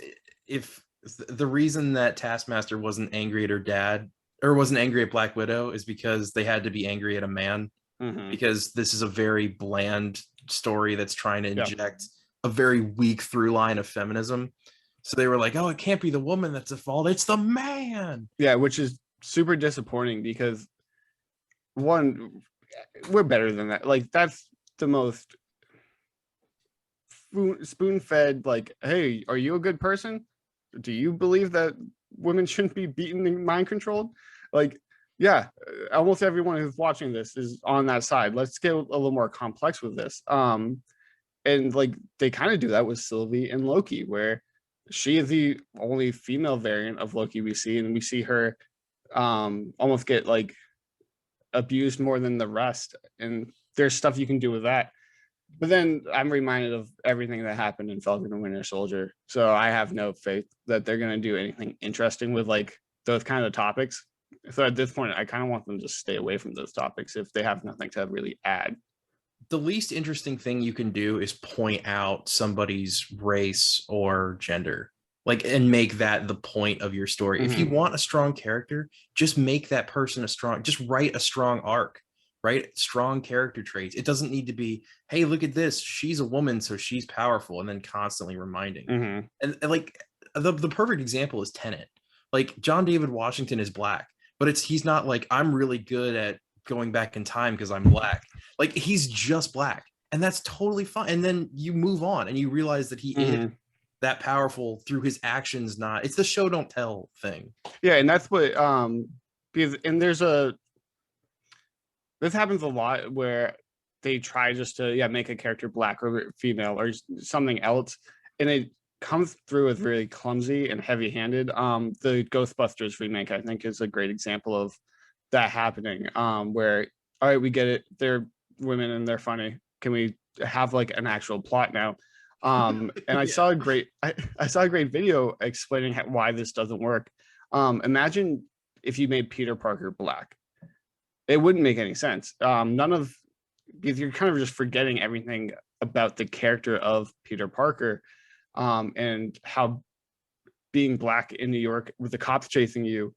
if the reason that Taskmaster wasn't angry at her dad or wasn't angry at Black Widow is because they had to be angry at a man, because this is a very bland story that's trying to inject a very weak through line of feminism. So they were like, oh, it can't be the woman that's at fault. It's the man. Yeah, which is super disappointing because one, we're better than that. Like, that's the most spoon-fed, like, hey, are you a good person? Do you believe that women shouldn't be beaten and mind controlled? Like, yeah, almost everyone who's watching this is on that side. Let's get a little more complex with this. And like they kind of do that with Sylvie and Loki, where she is the only female variant of Loki we see, and we see her almost get like abused more than the rest. And there's stuff you can do with that. But then I'm reminded of everything that happened in Falcon and Winter Soldier. So I have no faith that they're going to do anything interesting with like those kind of topics. So at this point, I kind of want them to stay away from those topics if they have nothing to really add. The least interesting thing you can do is point out somebody's race or gender, like, and make that the point of your story. If you want a strong character, just make that person just write a strong arc, right? Strong character traits. It doesn't need to be, hey, look at this, she's a woman, so she's powerful, and then constantly reminding. And like the perfect example is Tenet. Like, John David Washington is black, but he's not like, I'm really good at going back in time because I'm black. Like, he's just black, and that's totally fine. And then you move on and you realize that he is that powerful through his actions. Not, it's the show don't tell thing. Yeah, and that's what because this happens a lot where they try just to make a character black or female or something else, and it comes through as really clumsy and heavy-handed. The Ghostbusters remake, I think, is a great example of that happening, where, all right, we get it, they're women and they're funny, can we have like an actual plot now? And I saw a great video explaining why this doesn't work. Imagine if you made Peter Parker black. It wouldn't make any sense. Because you're kind of just forgetting everything about the character of Peter Parker, and how being black in New York with the cops chasing you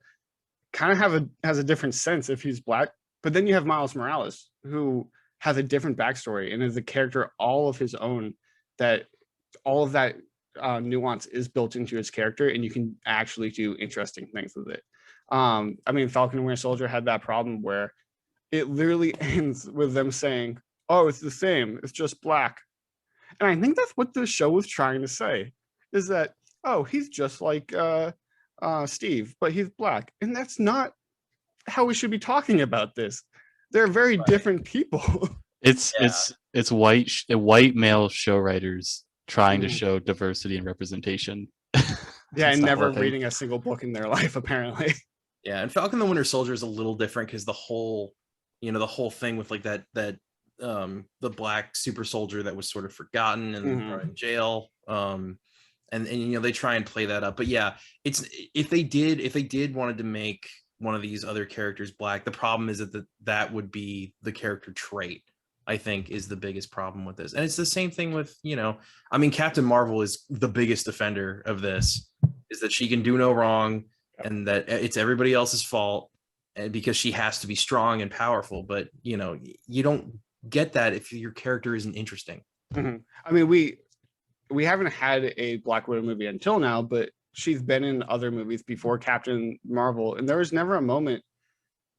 kind of has a different sense if he's black. But then you have Miles Morales, who has a different backstory and is a character all of his own, that all of that nuance is built into his character, and you can actually do interesting things with it. I mean, Falcon and Winter Soldier had that problem where it literally ends with them saying, oh, it's the same, it's just black. And I think that's what the show was trying to say, is that, oh, he's just like Steve, but he's black. And that's not how we should be talking about this. They're very different people. It's white male show writers trying to show diversity and representation. Yeah, and never reading a single book in their life, apparently. Yeah, and Falcon the Winter Soldier is a little different because the whole thing with like that the black super soldier that was sort of forgotten and in jail. And they try and play that up. But yeah, it's if they did wanted to make one of these other characters black, the problem is that would be the character trait, I think, is the biggest problem with this. And it's the same thing with, I mean, Captain Marvel is the biggest defender of this, is that she can do no wrong and that it's everybody else's fault, and because she has to be strong and powerful. But, you don't get that if your character isn't interesting. I mean, we haven't had a Black Widow movie until now, but she's been in other movies before Captain Marvel, and there was never a moment,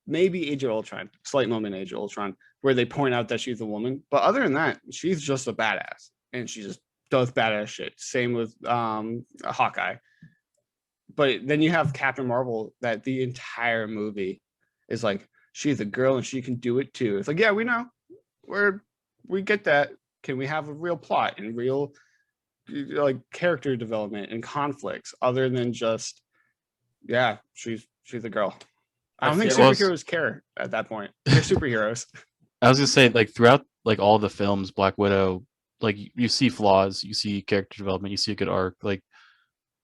maybe Age of Ultron, slight moment in Age of Ultron, where they point out that she's a woman. But other than that, she's just a badass, and she just does badass shit. Same with Hawkeye. But then you have Captain Marvel, that the entire movie is like, she's a girl and she can do it too. It's like, yeah, we know, we get that. Can we have a real plot and real like character development and conflicts other than just, yeah, she's a girl? I don't think feel like- superheroes care at that point. They're superheroes. I was gonna say, like, throughout like all the films, Black Widow, like you see flaws, you see character development, you see a good arc. Like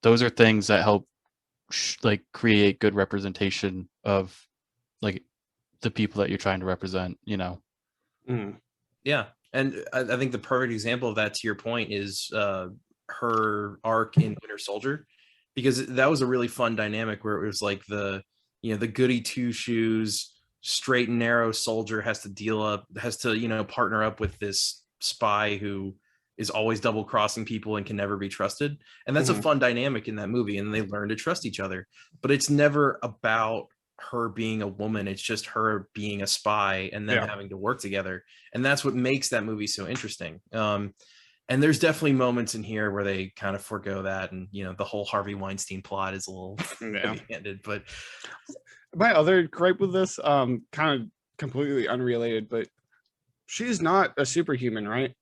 those are things that help like create good representation of like the people that you're trying to represent. You know. Mm. Yeah, and I think the perfect example of that, to your point, is her arc in Winter Soldier, because that was a really fun dynamic where it was like the goody two shoes, straight and narrow soldier has to partner up with this spy who is always double crossing people and can never be trusted, and that's a fun dynamic in that movie, and they learn to trust each other. But it's never about her being a woman, it's just her being a spy and then having to work together, and that's what makes that movie so interesting. And there's definitely moments in here where they kind of forego that, and the whole Harvey Weinstein plot is a little heavy-handed. But my other gripe with this, kind of completely unrelated, but she's not a superhuman, right?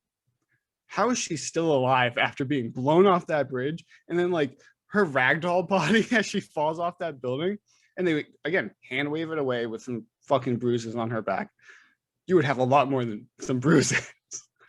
How is she still alive after being blown off that bridge, and then like her ragdoll body as she falls off that building? And they, again, hand wave it away with some fucking bruises on her back. You would have a lot more than some bruises.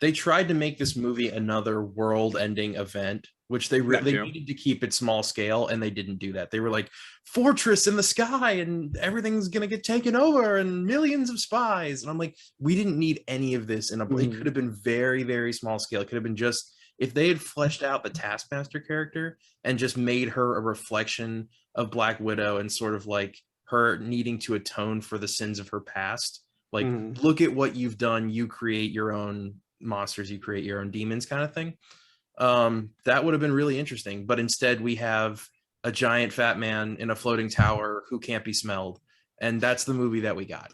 They tried to make this movie another world-ending event, which they needed to keep it small scale, and they didn't do that. They were like, fortress in the sky, and everything's gonna get taken over, and millions of spies. And I'm like, we didn't need any of this. And it could have been very, very small scale. It could have been just, if they had fleshed out the Taskmaster character and just made her a reflection of Black Widow and sort of like her needing to atone for the sins of her past. Like, look at what you've done. You create your own monsters, you create your own demons, kind of thing. That would have been really interesting. But instead we have a giant fat man in a floating tower who can't be smelled. And that's the movie that we got.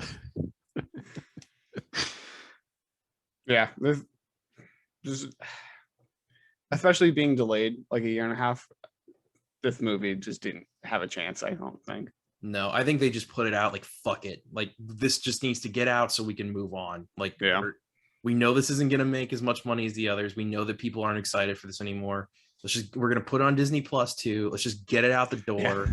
Yeah. This, especially being delayed like a year and a half, this movie just didn't have a chance, I don't think. No, I think they just put it out like, fuck it. Like, this just needs to get out so we can move on. Like, we know this isn't going to make as much money as the others. We know that people aren't excited for this anymore. We're going to put on Disney Plus too. Let's just get it out the door. Yeah.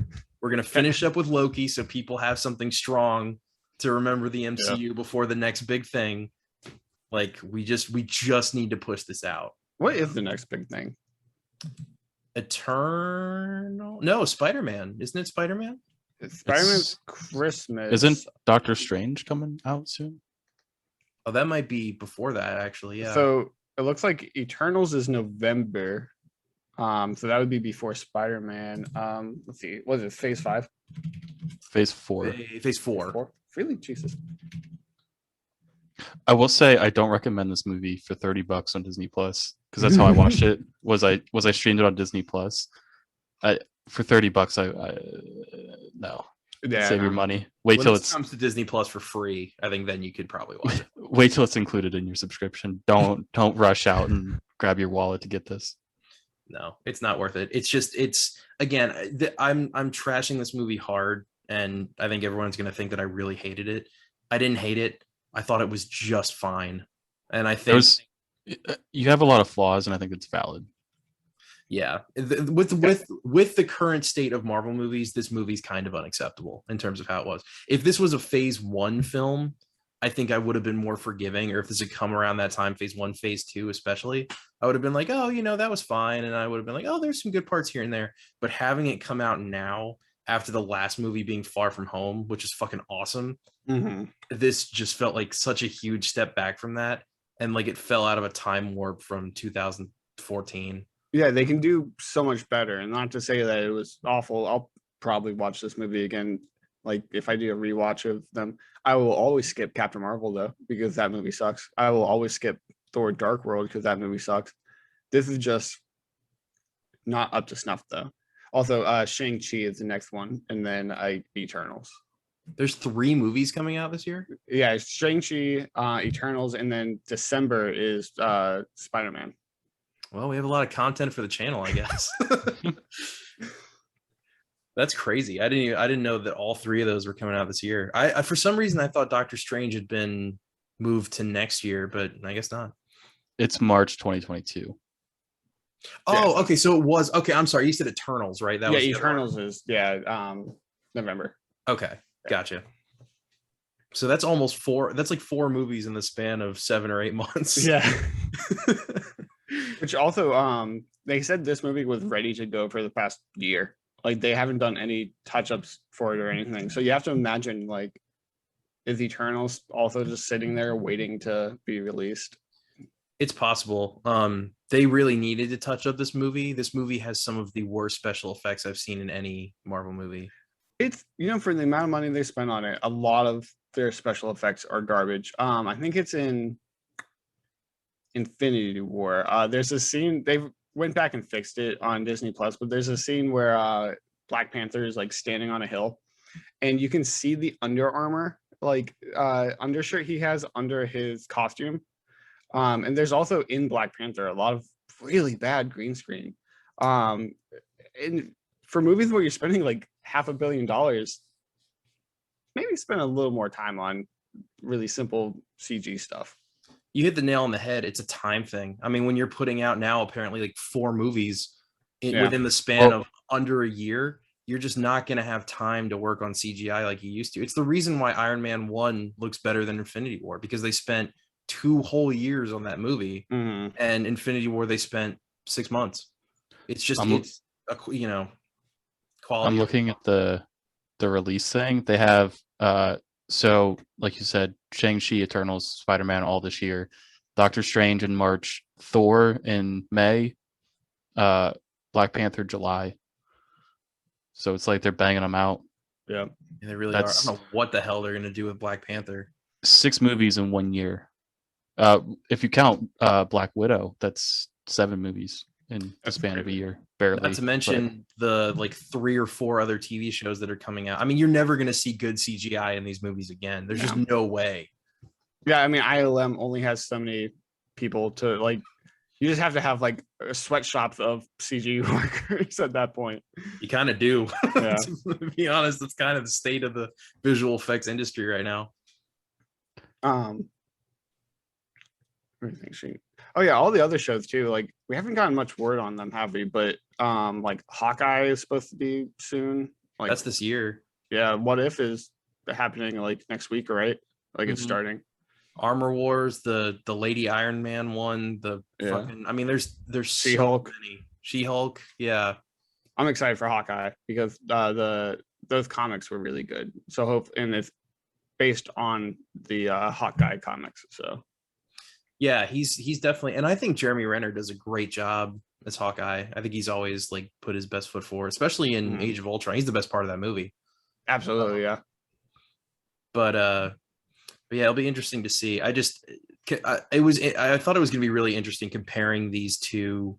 We're going to finish up with Loki so people have something strong to remember the MCU before the next big thing. Like, we just need to push this out. What is the next big thing? Eternal? No, Spider-Man. Isn't it Spider-Man? Spider-Man's Christmas. Isn't Doctor Strange coming out soon? Oh, that might be before that, actually. Yeah. So it looks like Eternals is November. So that would be before Spider-Man. Let's see. What is it? Phase 5? Phase 4. Phase 4. Really? Jesus. I will say I don't recommend this movie for $30 on Disney Plus, because that's how I watched it. Was I streamed it on Disney Plus. For $30, I no. Yeah, save your money. Wait till it comes to Disney Plus for free. I think then you could probably watch it. Wait till it's included in your subscription. Don't rush out and grab your wallet to get this. No, it's not worth it. It's again, I'm trashing this movie hard, and I think everyone's gonna think that I really hated it. I didn't hate it. I thought it was just fine, and I think you have a lot of flaws, and I think it's valid. Yeah, with the current state of Marvel movies, this movie's kind of unacceptable in terms of how it was. If this was a Phase 1 film, I think I would have been more forgiving. Or if this had come around that time, Phase 1, Phase 2 especially, I would have been like, oh, that was fine. And I would have been like, oh, there's some good parts here and there. But having it come out now, after the last movie being Far From Home, which is fucking awesome, this just felt like such a huge step back from that. And like it fell out of a time warp from 2014. Yeah, they can do so much better. And not to say that it was awful. I'll probably watch this movie again. Like, if I do a rewatch of them, I will always skip Captain Marvel, though, because that movie sucks. I will always skip Thor Dark World because that movie sucks. This is just not up to snuff, though. Also, Shang-Chi is the next one, and then Eternals. There's 3 movies coming out this year? Yeah, Shang-Chi, Eternals, and then December is Spider-Man. Well, we have a lot of content for the channel, I guess. That's crazy. I didn't know that all 3 of those were coming out this year. I for some reason I thought Doctor Strange had been moved to next year, but I guess not. It's March 2022. Oh, okay. So it was okay. I'm sorry. You said Eternals, right? Eternals is November. Okay. Gotcha. So that's almost that's like 4 movies in the span of 7 or 8 months. Yeah. Which also, they said this movie was ready to go for the past year. Like they haven't done any touch-ups for it or anything. So you have to imagine, like, is Eternals also just sitting there waiting to be released? It's possible. They really needed to touch up this movie. This movie has some of the worst special effects I've seen in any Marvel movie. It's, for the amount of money they spent on it, a lot of their special effects are garbage. I think it's in Infinity War. There's a scene, they went back and fixed it on Disney Plus, but there's a scene where Black Panther is like standing on a hill and you can see the Under Armour, like undershirt he has under his costume. And there's also in Black Panther a lot of really bad green screen. And for movies where you're spending like $500 million, maybe spend a little more time on really simple CG stuff. You hit the nail on the head. It's a time thing. I mean, when you're putting out now apparently like 4 movies within the span of under a year, you're just not going to have time to work on CGI like you used to. It's the reason why Iron Man 1 looks better than Infinity War, because they spent 2 whole years on that movie, and Infinity War they spent 6 months. It's just quality. I'm looking at the release thing. They have so like you said, Shang-Chi, Eternals, Spider-Man all this year, Doctor Strange in March, Thor in May, Black Panther July. So it's like they're banging them out. Yeah, they really are. I don't know what the hell they're going to do with Black Panther. 6 movies in 1 year. If you count Black Widow, that's 7 movies in the span of a year, barely. Not to mention the like 3 or 4 other TV shows that are coming out. I mean, you're never going to see good CGI in these movies again. There's just no way. Yeah, I mean, ILM only has so many people to like. You just have to have like sweatshops of CG workers at that point. You kind of do. Yeah. To be honest, that's kind of the state of the visual effects industry right now. Oh yeah, all the other shows too. Like we haven't gotten much word on them, have we? But like Hawkeye is supposed to be soon. Like that's this year. Yeah, What If is happening like next week, right? Like it's starting. Armor Wars, the Lady Iron Man one, fucking. I mean, there's She-Hulk. So many. She-Hulk, yeah. I'm excited for Hawkeye because those comics were really good. So and it's based on the Hawkeye comics. So yeah, he's definitely, and I think Jeremy Renner does a great job as Hawkeye. I think he's always like put his best foot forward, especially in Age of Ultron. He's the best part of that movie. Absolutely, yeah. But yeah, it'll be interesting to see. I thought it was going to be really interesting comparing these two,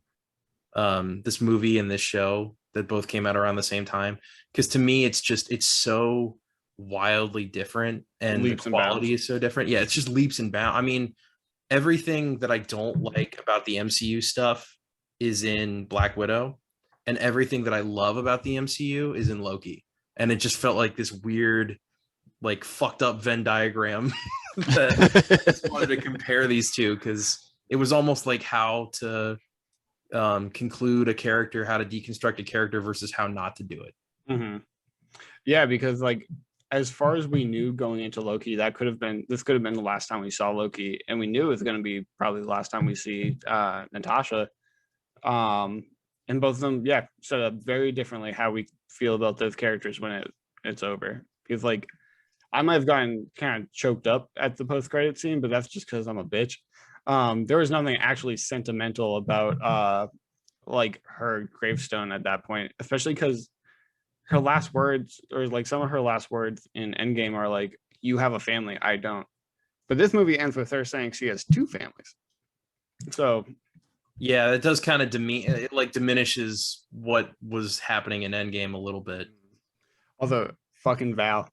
this movie and this show that both came out around the same time. Because to me, it's so wildly different, and the quality is so different. Yeah, it's just leaps and bounds. I mean, everything that I don't like about the MCU stuff is in Black Widow, and everything that I love about the MCU is in Loki. And it just felt like this weird, like fucked up Venn diagram that I just wanted to compare these two, because it was almost like how to conclude a character, how to deconstruct a character versus how not to do it. Yeah, because like as far as we knew going into Loki, this could have been the last time we saw Loki, and we knew it was going to be probably the last time we see Natasha. And both of them, yeah, set up very differently how we feel about those characters when it's over. Because like I might have gotten kind of choked up at the post-credit scene, but that's just because I'm a bitch. There was nothing actually sentimental about like her gravestone at that point, especially because her last words, or like some of her last words in Endgame, are like, "You have a family, I don't." But this movie ends with her saying she has 2 families. So yeah, it does kind of it like diminishes what was happening in Endgame a little bit. Although fucking Val,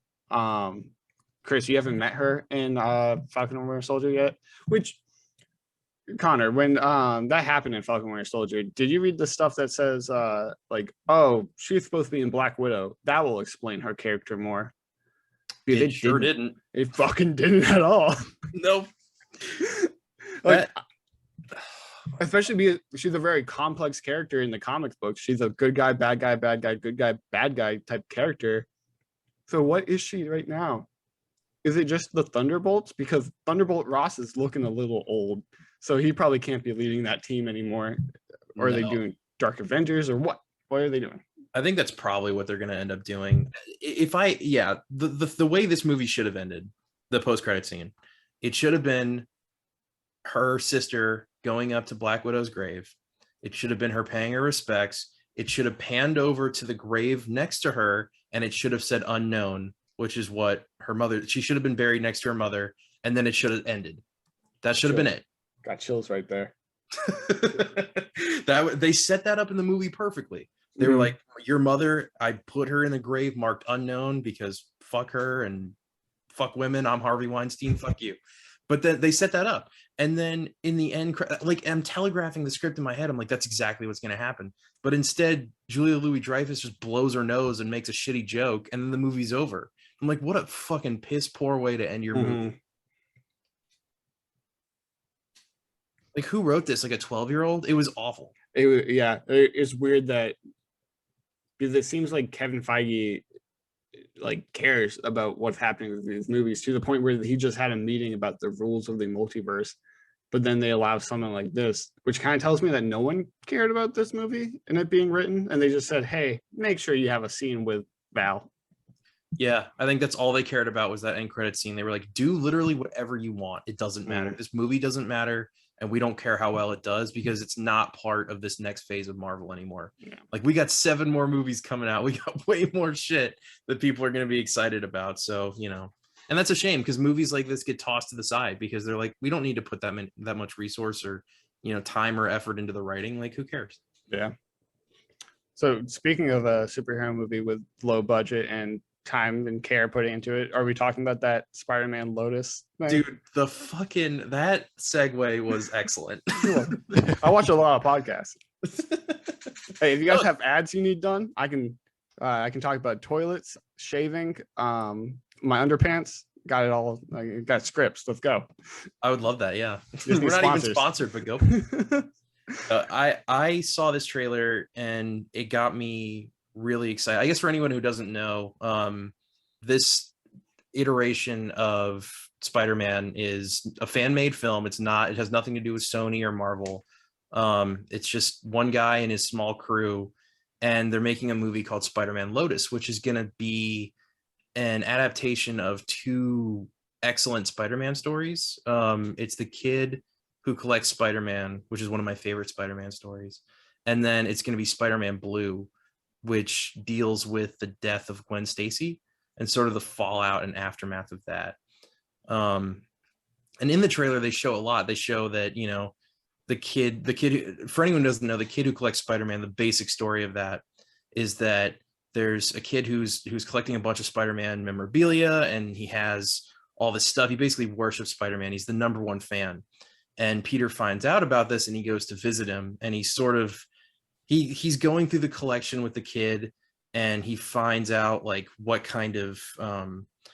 Chris, you haven't met her in Falcon and Winter Soldier yet. Which, Connor, when that happened in Falcon and Winter Soldier, did you read the stuff that says like, oh, she's supposed to be in Black Widow? That will explain her character more. It sure didn't. It fucking didn't at all. Nope. Like, especially because she's a very complex character in the comics books. She's a good guy, bad guy, good guy, bad guy type character. So what is she right now? Is it just the Thunderbolts? Because Thunderbolt Ross is looking a little old, so he probably can't be leading that team anymore. Or are they No. doing Dark Avengers or what? What are they doing? I think that's probably what they're going to end up doing. The way this movie should have ended, the post-credit scene, it should have been her sister going up to Black Widow's grave. It should have been her paying her respects. It should have panned over to the grave next to her, and it should have said unknown, which is what her mother, she should have been buried next to her mother, and then it should have ended. That should have been it. Got chills right there. They set that up in the movie perfectly. They were like, your mother, I put her in the grave marked unknown because fuck her and fuck women. I'm Harvey Weinstein. Fuck you. But then they set that up. And then in the end, like I'm telegraphing the script in my head. I'm like, that's exactly what's going to happen. But instead, Julia Louis-Dreyfus just blows her nose and makes a shitty joke. And then the movie's over. I'm like, what a fucking piss poor way to end your movie. Like, who wrote this? Like a 12-year-old? It was awful. It's weird that, because it seems like Kevin Feige like cares about what's happening with these movies to the point where he just had a meeting about the rules of the multiverse, but then they allow something like this, which kind of tells me that no one cared about this movie and it being written, and they just said, hey, make sure you have a scene with Val. Yeah, I think that's all they cared about was that end credit scene. They were like, do literally whatever you want. It doesn't matter. This movie doesn't matter. And we don't care how well it does because it's not part of this next phase of Marvel anymore. Yeah. Like, we got 7 more movies coming out. We got way more shit that people are going to be excited about. So, you know, and that's a shame because movies like this get tossed to the side because they're like, we don't need to put that much resource or, you know, time or effort into the writing. Like, who cares? Yeah. So speaking of a superhero movie with low budget and time and care put into it, are we talking about that Spider-Man Lotus thing? Dude, that segue was excellent. I watch a lot of podcasts. Hey, if you guys have ads you need done, I can talk about toilets, shaving, my underpants, got it all. I got scripts. Let's go. I would love that. Yeah. We're not even sponsored, but go. I saw this trailer and it got me really excited. I guess for anyone who doesn't know, this iteration of Spider-Man is a fan-made film. It has nothing to do with Sony or Marvel. It's just one guy and his small crew, and they're making a movie called Spider-Man Lotus, which is going to be an adaptation of 2 excellent Spider-Man stories. It's the kid who collects Spider-Man, which is one of my favorite Spider-Man stories. And then it's going to be Spider-Man Blue, which deals with the death of Gwen Stacy and sort of the fallout and aftermath of that. And in the trailer, they show a lot. They show that, you know, the kid, for anyone who doesn't know, the kid who collects Spider-Man, the basic story of that is that there's a kid who's collecting a bunch of Spider-Man memorabilia, and he has all this stuff. He basically worships Spider-Man. He's the #1 fan. And Peter finds out about this and he goes to visit him, and he's sort of, he's going through the collection with the kid, and he finds out like what kind of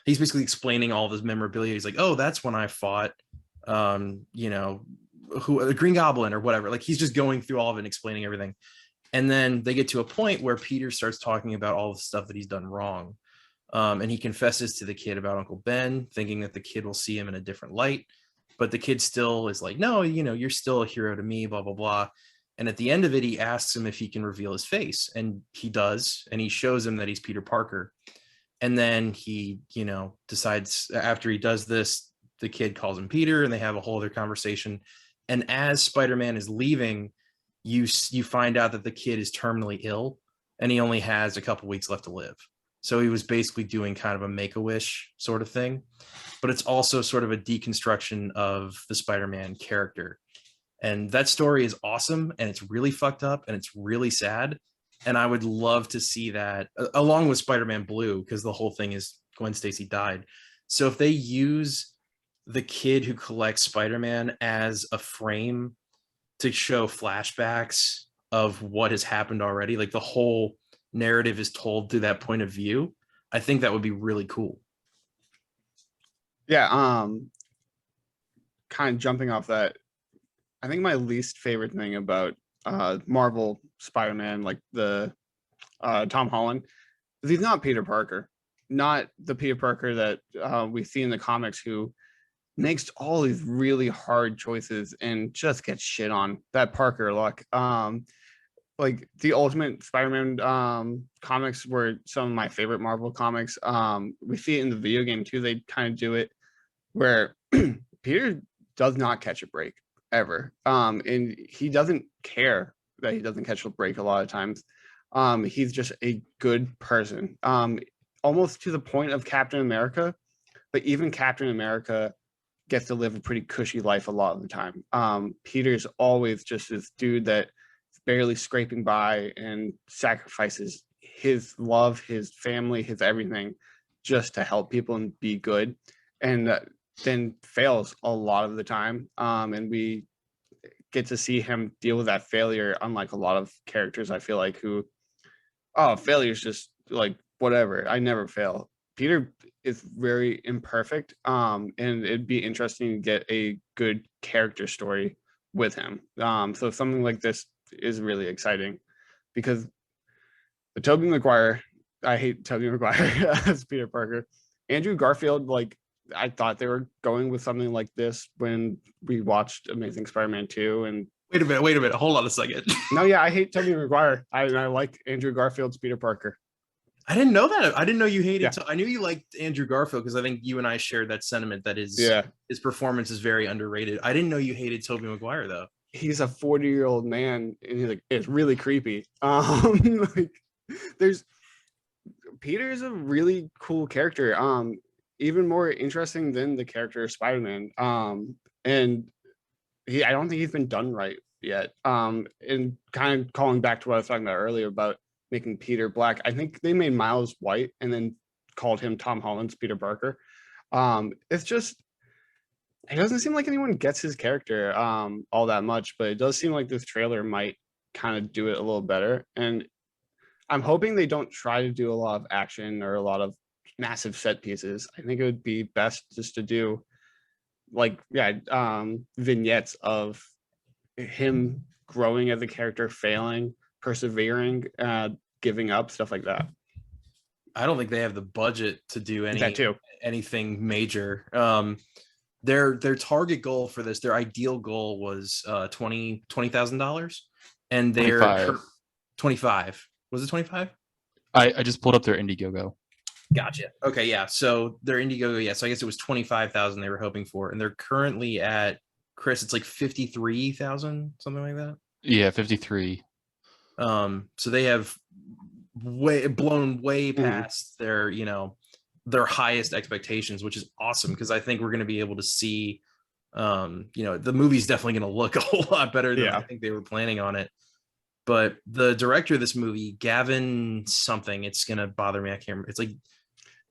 he's basically explaining all this memorabilia. He's like, oh, that's when I fought you know, who, the Green Goblin or whatever. Like, he's just going through all of it and explaining everything. And then they get to a point where Peter starts talking about all the stuff that he's done wrong, and he confesses to the kid about Uncle Ben, thinking that the kid will see him in a different light, but the kid still is like, no, you know, you're still a hero to me, blah blah blah. And at the end of it, he asks him if he can reveal his face. And he does. And he shows him that he's Peter Parker. And then he, you know, decides after he does this, the kid calls him Peter, and they have a whole other conversation. And as Spider-Man is leaving, you find out that the kid is terminally ill and he only has a couple weeks left to live. So he was basically doing kind of a Make-A-Wish sort of thing. But it's also sort of a deconstruction of the Spider-Man character. And that story is awesome, and it's really fucked up, and it's really sad. And I would love to see that along with Spider-Man Blue, because the whole thing is Gwen Stacy died. So if they use the kid who collects Spider-Man as a frame to show flashbacks of what has happened already, like the whole narrative is told through that point of view, I think that would be really cool. Yeah. Kind of jumping off that, I think my least favorite thing about Marvel Spider-Man, like the Tom Holland, is he's not Peter Parker. not the Peter Parker that we see in the comics, who makes all these really hard choices and just gets shit on. That Parker luck. Like the Ultimate Spider-Man comics were some of my favorite Marvel comics. We see it in the video game too. They kind of do it where Peter does not catch a break ever. And he doesn't care that he doesn't catch a break a lot of times. He's just a good person. Almost to the point of Captain America, but even Captain America gets to live a pretty cushy life a lot of the time. Peter's always just this dude that barely scraping by and sacrifices his love, his family, his everything just to help people and be good, and then fails a lot of the time. And we get to see him deal with that failure, unlike a lot of characters, I feel like, who, oh, failure is just like whatever, I never fail. Peter is very imperfect, and it'd be interesting to get a good character story with him. So something like this is really exciting, because the Tobey Maguire, I hate Tobey Maguire as Peter Parker. Andrew Garfield, like, I thought they were going with something like this when we watched Amazing Spider-Man 2. And Wait a minute, hold on a second. no, yeah, I hate Tobey Maguire. I like Andrew Garfield's Peter Parker. I didn't know that. I didn't know you hated. Yeah. I knew you liked Andrew Garfield because I think you and I shared that sentiment that his performance is very underrated. I didn't know you hated Tobey Maguire though. He's a 40-year-old man, and he's like, it's really creepy. Like, there's Peter's a really cool character. Even more interesting than the character of Spider-Man. And I don't think he's been done right yet. And kind of calling back to what I was talking about earlier about making Peter black, I think they made Miles white and then called him Tom Holland's Peter Parker. It's just, it doesn't seem like anyone gets his character all that much, but it does seem like this trailer might kind of do it a little better. And I'm hoping they don't try to do a lot of action or a lot of massive set pieces. I think it would be best just to do like, vignettes of him growing as a character, failing, persevering, giving up, stuff like that. I don't think they have the budget to do anything major. Their target goal for this, their ideal goal was $20,000, and they're 25. Was it 25? I just pulled up their Indiegogo. Gotcha. Okay, yeah. So their Indiegogo, yeah. So I guess it was 25,000 they were hoping for, and they're currently at, Chris, it's like 53,000, something like that. Yeah, 53. So they have blown way past their highest expectations, which is awesome, because I think we're going to be able to see, the movie's definitely going to look a whole lot better than I think they were planning on it. But the director of this movie, Gavin something, it's going to bother me, I can't remember. It's like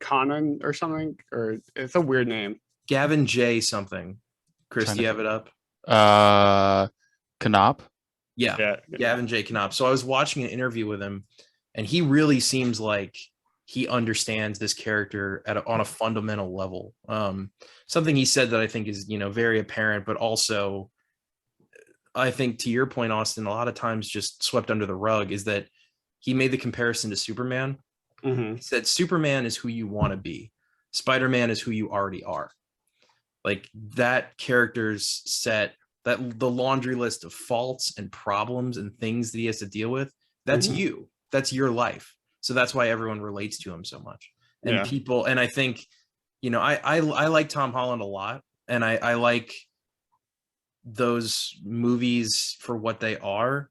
Conan or something, or it's a weird name. Gavin J something. Chris, do you have it up? Knopf. Yeah, Gavin J. Knopf. So I was watching an interview with him, and he really seems like he understands this character on a fundamental level. Something he said that I think is, very apparent, but also I think, to your point, Austin, a lot of times just swept under the rug, is that he made the comparison to Superman. He said Superman is who you want to be. Spider-Man is who you already are. Like, that character's set, that the laundry list of faults and problems and things that he has to deal with, that's you. That's your life. So that's why everyone relates to him so much. And people, and I think, I like Tom Holland a lot, and I like those movies for what they are.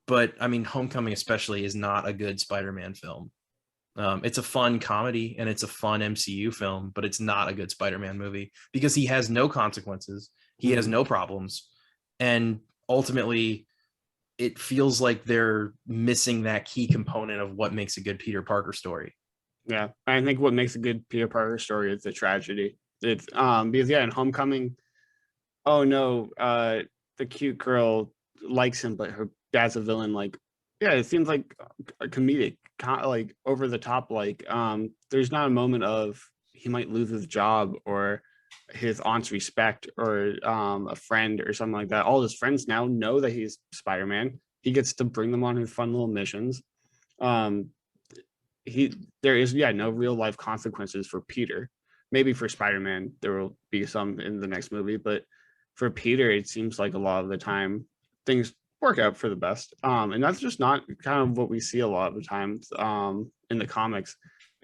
But I mean, Homecoming especially is not a good Spider-Man film. It's a fun comedy and it's a fun MCU film, but it's not a good Spider-Man movie because he has no consequences. He has no problems. And ultimately, it feels like they're missing that key component of what makes a good Peter Parker story. Yeah, I think what makes a good Peter Parker story is the tragedy. It's because in Homecoming, oh no, the cute girl likes him, but her dad's a villain. Like, yeah, it seems like a comedic, like over the top. Like, there's not a moment of he might lose his job or his aunt's respect or a friend or something like that. All his friends now know that he's Spider-Man. He gets to bring them on his fun little missions. there is no real life consequences for Peter. Maybe for Spider-Man there will be some in the next movie, but for Peter it seems like a lot of the time things work out for the best. And that's just not kind of what we see a lot of the times in the comics.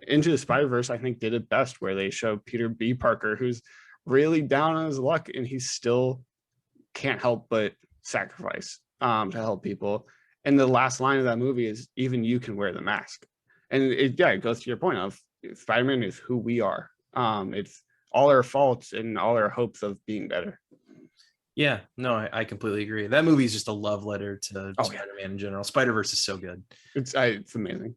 Into the Spider-Verse, I think, did it best, where they show Peter B. Parker, who's really down on his luck, and he still can't help but sacrifice to help people. And the last line of that movie is, "Even you can wear the mask." And it goes to your point of Spider-Man is who we are. It's all our faults and all our hopes of being better. Yeah, no, I completely agree. That movie is just a love letter to Spider-Man in general. Spider-Verse is so good. It's amazing.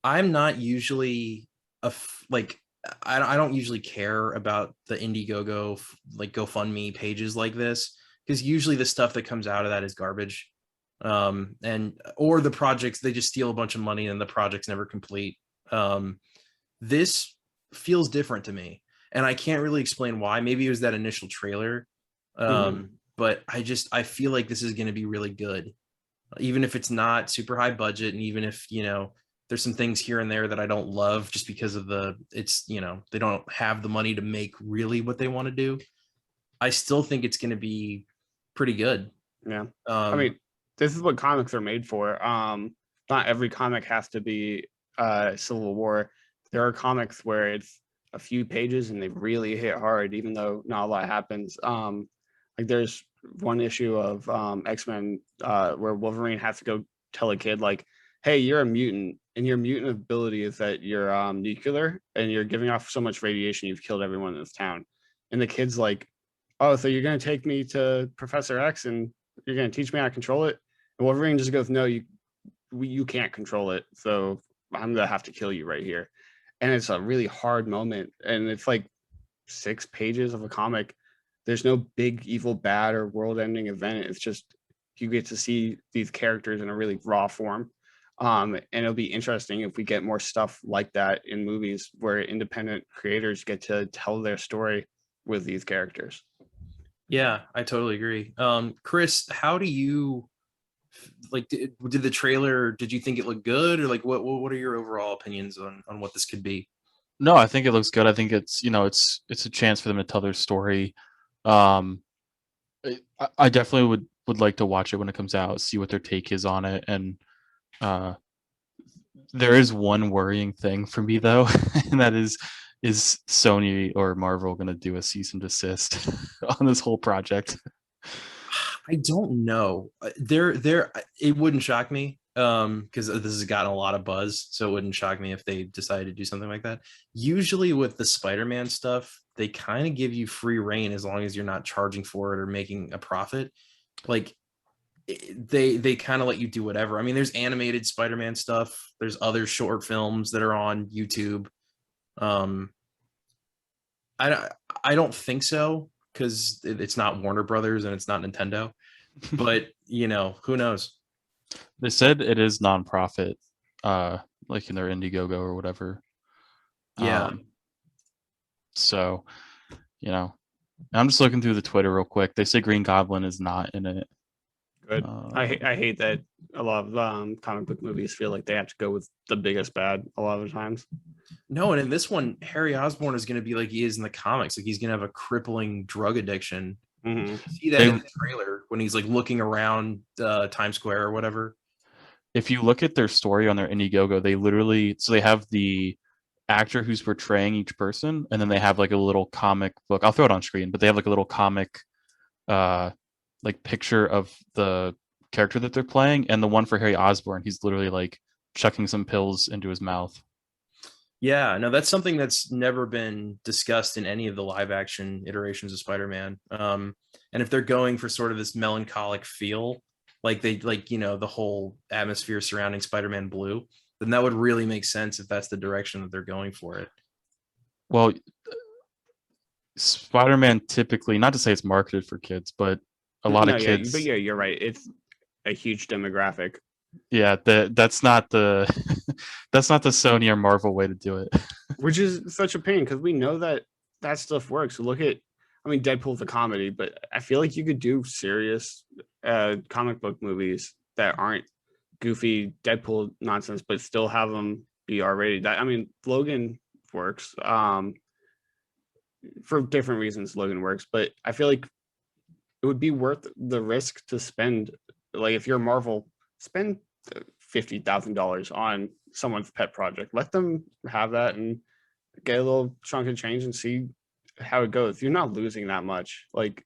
I'm not usually I don't usually care about the Indiegogo like GoFundMe pages like this, because usually the stuff that comes out of that is garbage. Or the projects, they just steal a bunch of money and the project's never complete. This feels different to me, and I can't really explain why. Maybe it was that initial trailer. But I feel like this is going to be really good, even if it's not super high budget, and even if there's some things here and there that I don't love just because of they don't have the money to make really what they want to do. I still think it's going to be pretty good. Yeah. I mean, this is what comics are made for. Not every comic has to be Civil War. There are comics where it's a few pages and they really hit hard, even though not a lot happens. Like there's one issue of X-Men where Wolverine has to go tell a kid, like, hey, you're a mutant, and your mutant ability is that you're nuclear, and you're giving off so much radiation, you've killed everyone in this town. And the kid's like, oh, so you're going to take me to Professor X, and you're going to teach me how to control it? And Wolverine just goes, no, you can't control it, so I'm going to have to kill you right here. And it's a really hard moment, and it's like 6 pages of a comic. There's no big evil bad or world-ending event. It's just you get to see these characters in a really raw form. And it'll be interesting if we get more stuff like that in movies where independent creators get to tell their story with these characters. Yeah, I totally agree. Chris, how do you did the trailer, did you think it looked good, or like what are your overall opinions on what this could be? No, I think it looks good. I think it's it's a chance for them to tell their story. I definitely would like to watch it when it comes out, see what their take is on it. And there is one worrying thing for me though, and that is Sony or Marvel going to do a cease and desist on this whole project? I don't know. It wouldn't shock me because this has gotten a lot of buzz, so it wouldn't shock me if they decided to do something like that. Usually with the Spider-Man stuff, they kind of give you free reign as long as you're not charging for it or making a profit. Like they kind of let you do whatever. I mean, there's animated Spider-Man stuff. There's other short films that are on YouTube. I don't think so, because it's not Warner Brothers and it's not Nintendo. But who knows? They said it is nonprofit, like in their Indiegogo or whatever. Yeah. So, I'm just looking through the Twitter real quick. They say Green Goblin is not in it. Good. I hate that a lot of comic book movies feel like they have to go with the biggest bad a lot of the times. No, and in this one, Harry Osborn is going to be like he is in the comics. Like he's going to have a crippling drug addiction. Mm-hmm. You see that in the trailer when he's like looking around Times Square or whatever. If you look at their story on their Indiegogo, they have the actor who's portraying each person, and then they have like a little comic book. I'll throw it on screen, but they have like a little comic like picture of the character that they're playing, and the one for Harry Osborn, he's literally like chucking some pills into his mouth. Yeah, no, that's something that's never been discussed in any of the live action iterations of Spider-Man. And if they're going for sort of this melancholic feel, like the whole atmosphere surrounding Spider-Man Blue, then that would really make sense if that's the direction that they're going for it. Well, Spider-Man typically, not to say it's marketed for kids, but a lot of kids. But yeah, you're right. It's a huge demographic. Yeah, that's not the Sony or Marvel way to do it. Which is such a pain, because we know that stuff works. Look at, Deadpool's a comedy, but I feel like you could do serious comic book movies that aren't goofy Deadpool nonsense, but still have them be R-rated. I mean, Logan works. For different reasons, Logan works, but I feel like it would be worth the risk to spend, like if you're Marvel, spend $50,000 on someone's pet project. Let them have that and get a little chunk of change and see how it goes. You're not losing that much. Like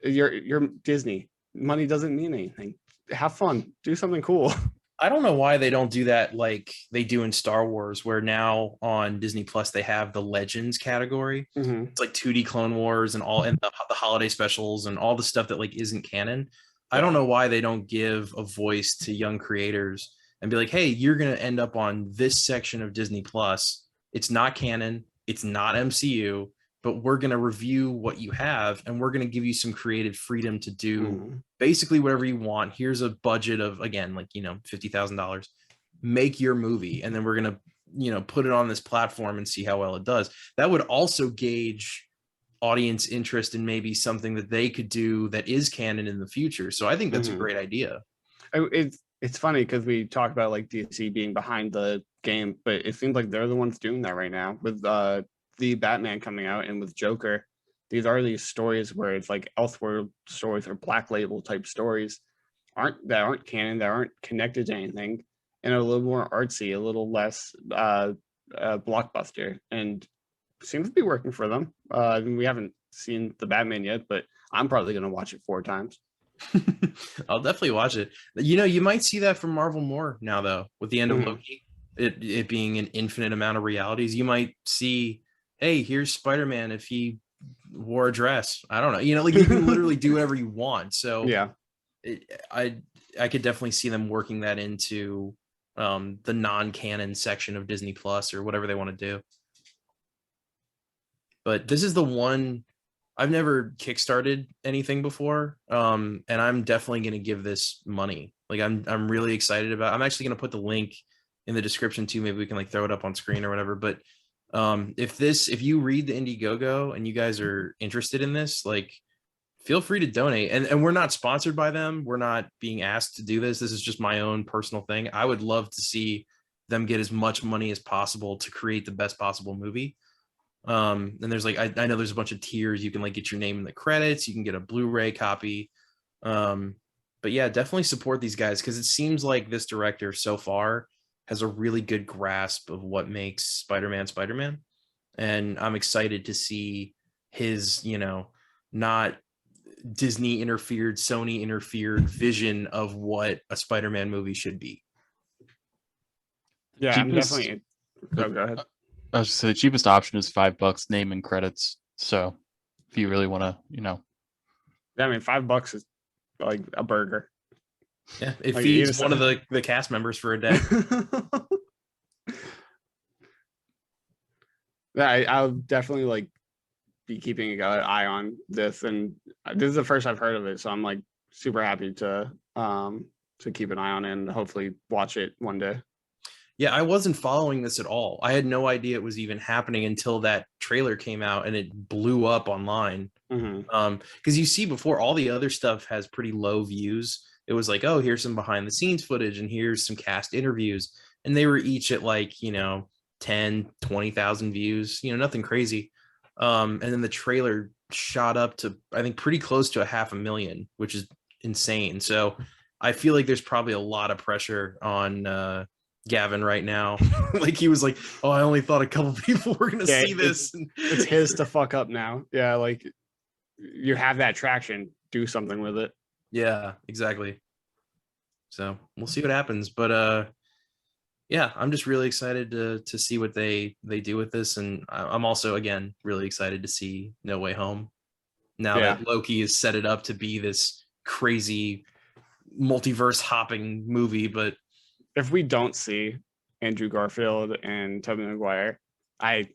you're Disney. Money doesn't mean anything. Have fun. Do something cool. I don't know why they don't do that like they do in Star Wars, where now on Disney Plus they have the Legends category. Mm-hmm. It's like 2D Clone Wars and all, and the holiday specials and all the stuff that like isn't canon. I don't know why they don't give a voice to young creators and be like, hey, you're gonna end up on this section of Disney Plus. It's not canon, it's not MCU, but we're gonna review what you have and we're gonna give you some creative freedom to do basically whatever you want. Here's a budget of, again, like, you know, $50,000. Make your movie, and then we're gonna, you know, put it on this platform and see how well it does. That would also gauge audience interest in maybe something that they could do that is canon in the future. So I think that's a great idea. It's funny because we talk about like DC being behind the game, but it seems like they're the ones doing that right now with the Batman coming out and with Joker. These are these stories where it's like Elseworld stories or Black Label type stories aren't canon, that aren't connected to anything, and a little more artsy, a little less blockbuster, and seems to be working for them. We haven't seen the Batman yet, but I'm probably going to watch it 4 times. I'll definitely watch it. You know, you might see that from Marvel more now, though, with the end of Loki, it being an infinite amount of realities. You might see, hey, here's Spider-Man if he wore a dress. I don't know. You know, like you can literally do whatever you want. So yeah, I could definitely see them working that into the non-canon section of Disney Plus or whatever they want to do. But this is the one. I've never kickstarted anything before, and I'm definitely going to give this money. Like I'm really excited about. I'm actually going to put the link in the description too. Maybe we can like throw it up on screen or whatever. But if you read the Indiegogo and you guys are interested in this, like, feel free to donate. And we're not sponsored by them. We're not being asked to do this. This is just my own personal thing. I would love to see them get as much money as possible to create the best possible movie. And there's like I know there's a bunch of tiers. You can like get your name in the credits, you can get a Blu-ray copy. But yeah, definitely support these guys, because it seems like this director so far has a really good grasp of what makes Spider-Man. And I'm excited to see his, you know, not Disney interfered, Sony interfered vision of what a Spider-Man movie should be. Yeah, I'm definitely. Oh, go ahead. I was just say the cheapest option is $5, name and credits. So if you really want to, you know. Yeah, I mean, $5 is like a burger. Yeah, it like feeds one of the cast members for a day. Yeah, I'll definitely like be keeping an eye on this, and this is the first I've heard of it, so I'm like super happy to keep an eye on it and hopefully watch it one day. Yeah, I wasn't following this at all. I had no idea it was even happening until that trailer came out and it blew up online. Because you see, before, all the other stuff has pretty low views. It was like, oh, here's some behind the scenes footage and here's some cast interviews, and they were each at like, you know, 10, 20,000 views, you know, nothing crazy. And then the trailer shot up to, I think, pretty close to 500,000, which is insane. So I feel like there's probably a lot of pressure on Gavin right now. Like he was like, oh, I only thought a couple people were gonna see this. It's his to fuck up now. Yeah, like you have that traction, do something with it. Yeah, exactly. So we'll see what happens. But yeah, I'm just really excited to see what they do with this. And I'm also, again, really excited to see No Way Home. Now that Loki has set it up to be this crazy multiverse hopping movie. But if we don't see Andrew Garfield and Tobey Maguire, I'm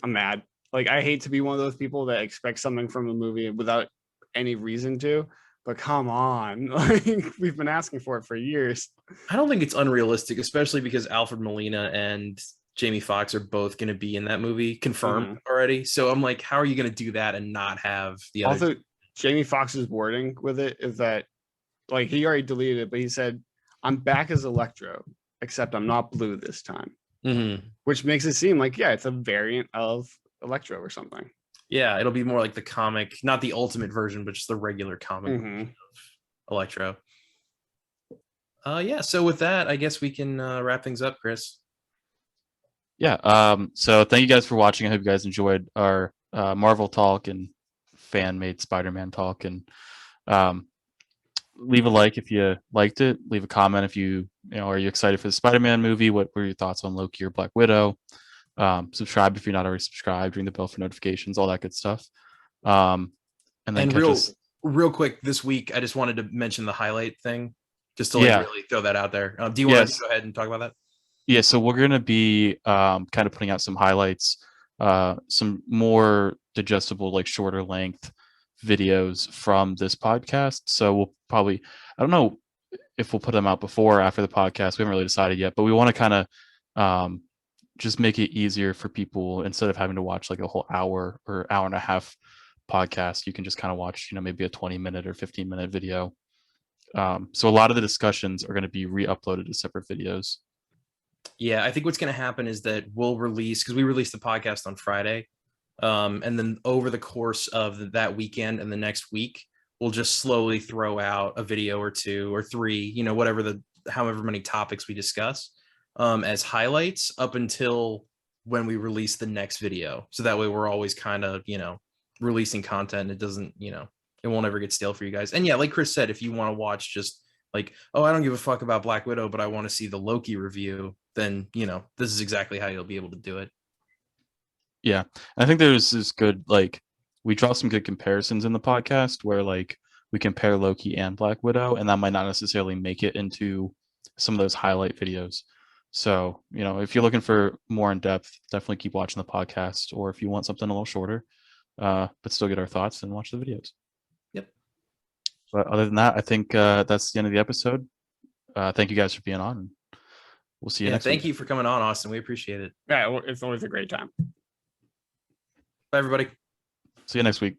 mad. Like, I hate to be one of those people that expect something from a movie without any reason to, but come on. Like, we've been asking for it for years. I don't think it's unrealistic, especially because Alfred Molina and Jamie Foxx are both going to be in that movie, confirmed already. So I'm like, how are you going to do that and not have the other? Also, Jamie Foxx's wording with it is that, like, he already deleted it, but he said, I'm back as Electro, except I'm not blue this time, Mm-hmm. which makes it seem like, yeah, it's a variant of Electro or something. Yeah, it'll be more like the comic, not the ultimate version, but just the regular comic version of Electro. Yeah, so with that, I guess we can wrap things up, Chris. Yeah. So thank you guys for watching. I hope you guys enjoyed our Marvel talk and fan-made Spider-Man talk. And leave a like if you liked it. Leave a comment if you are you excited for the Spider-Man movie? What were your thoughts on Loki or Black Widow? Subscribe if you're not already subscribed. Ring the bell for notifications. All that good stuff. And then real quick, this week I just wanted to mention the highlight thing, just to really throw that out there. Do you want to go ahead and talk about that? Yeah, so we're going to be kind of putting out some highlights, some more digestible, like shorter length videos from this podcast. So we'll probably, I don't know if we'll put them out before or after the podcast. We haven't really decided yet, but we want to kind of just make it easier for people instead of having to watch like a whole hour or hour and a half podcast. You can just kind of watch, maybe a 20-minute or 15-minute video. So a lot of the discussions are going to be re-uploaded as separate videos. Yeah, I think what's going to happen is that we'll release, because we released the podcast on Friday, and then over the course of that weekend and the next week, we'll just slowly throw out a video or two or three, however many topics we discuss, as highlights up until when we release the next video. So that way we're always kind of, releasing content. It doesn't, it won't ever get stale for you guys. And yeah, like Chris said, if you want to watch just like, oh, I don't give a fuck about Black Widow, but I want to see the Loki review, then, this is exactly how you'll be able to do it. Yeah. I think there's this good, like, we draw some good comparisons in the podcast where, like, we compare Loki and Black Widow, and that might not necessarily make it into some of those highlight videos. So, if you're looking for more in depth, definitely keep watching the podcast. Or if you want something a little shorter, but still get our thoughts, then watch the videos. Yep. But other than that, I think that's the end of the episode. Thank you guys for being on. We'll see you next week. Thank you for coming on, Austin. We appreciate it. Yeah, it's always a great time. Bye, everybody. See you next week.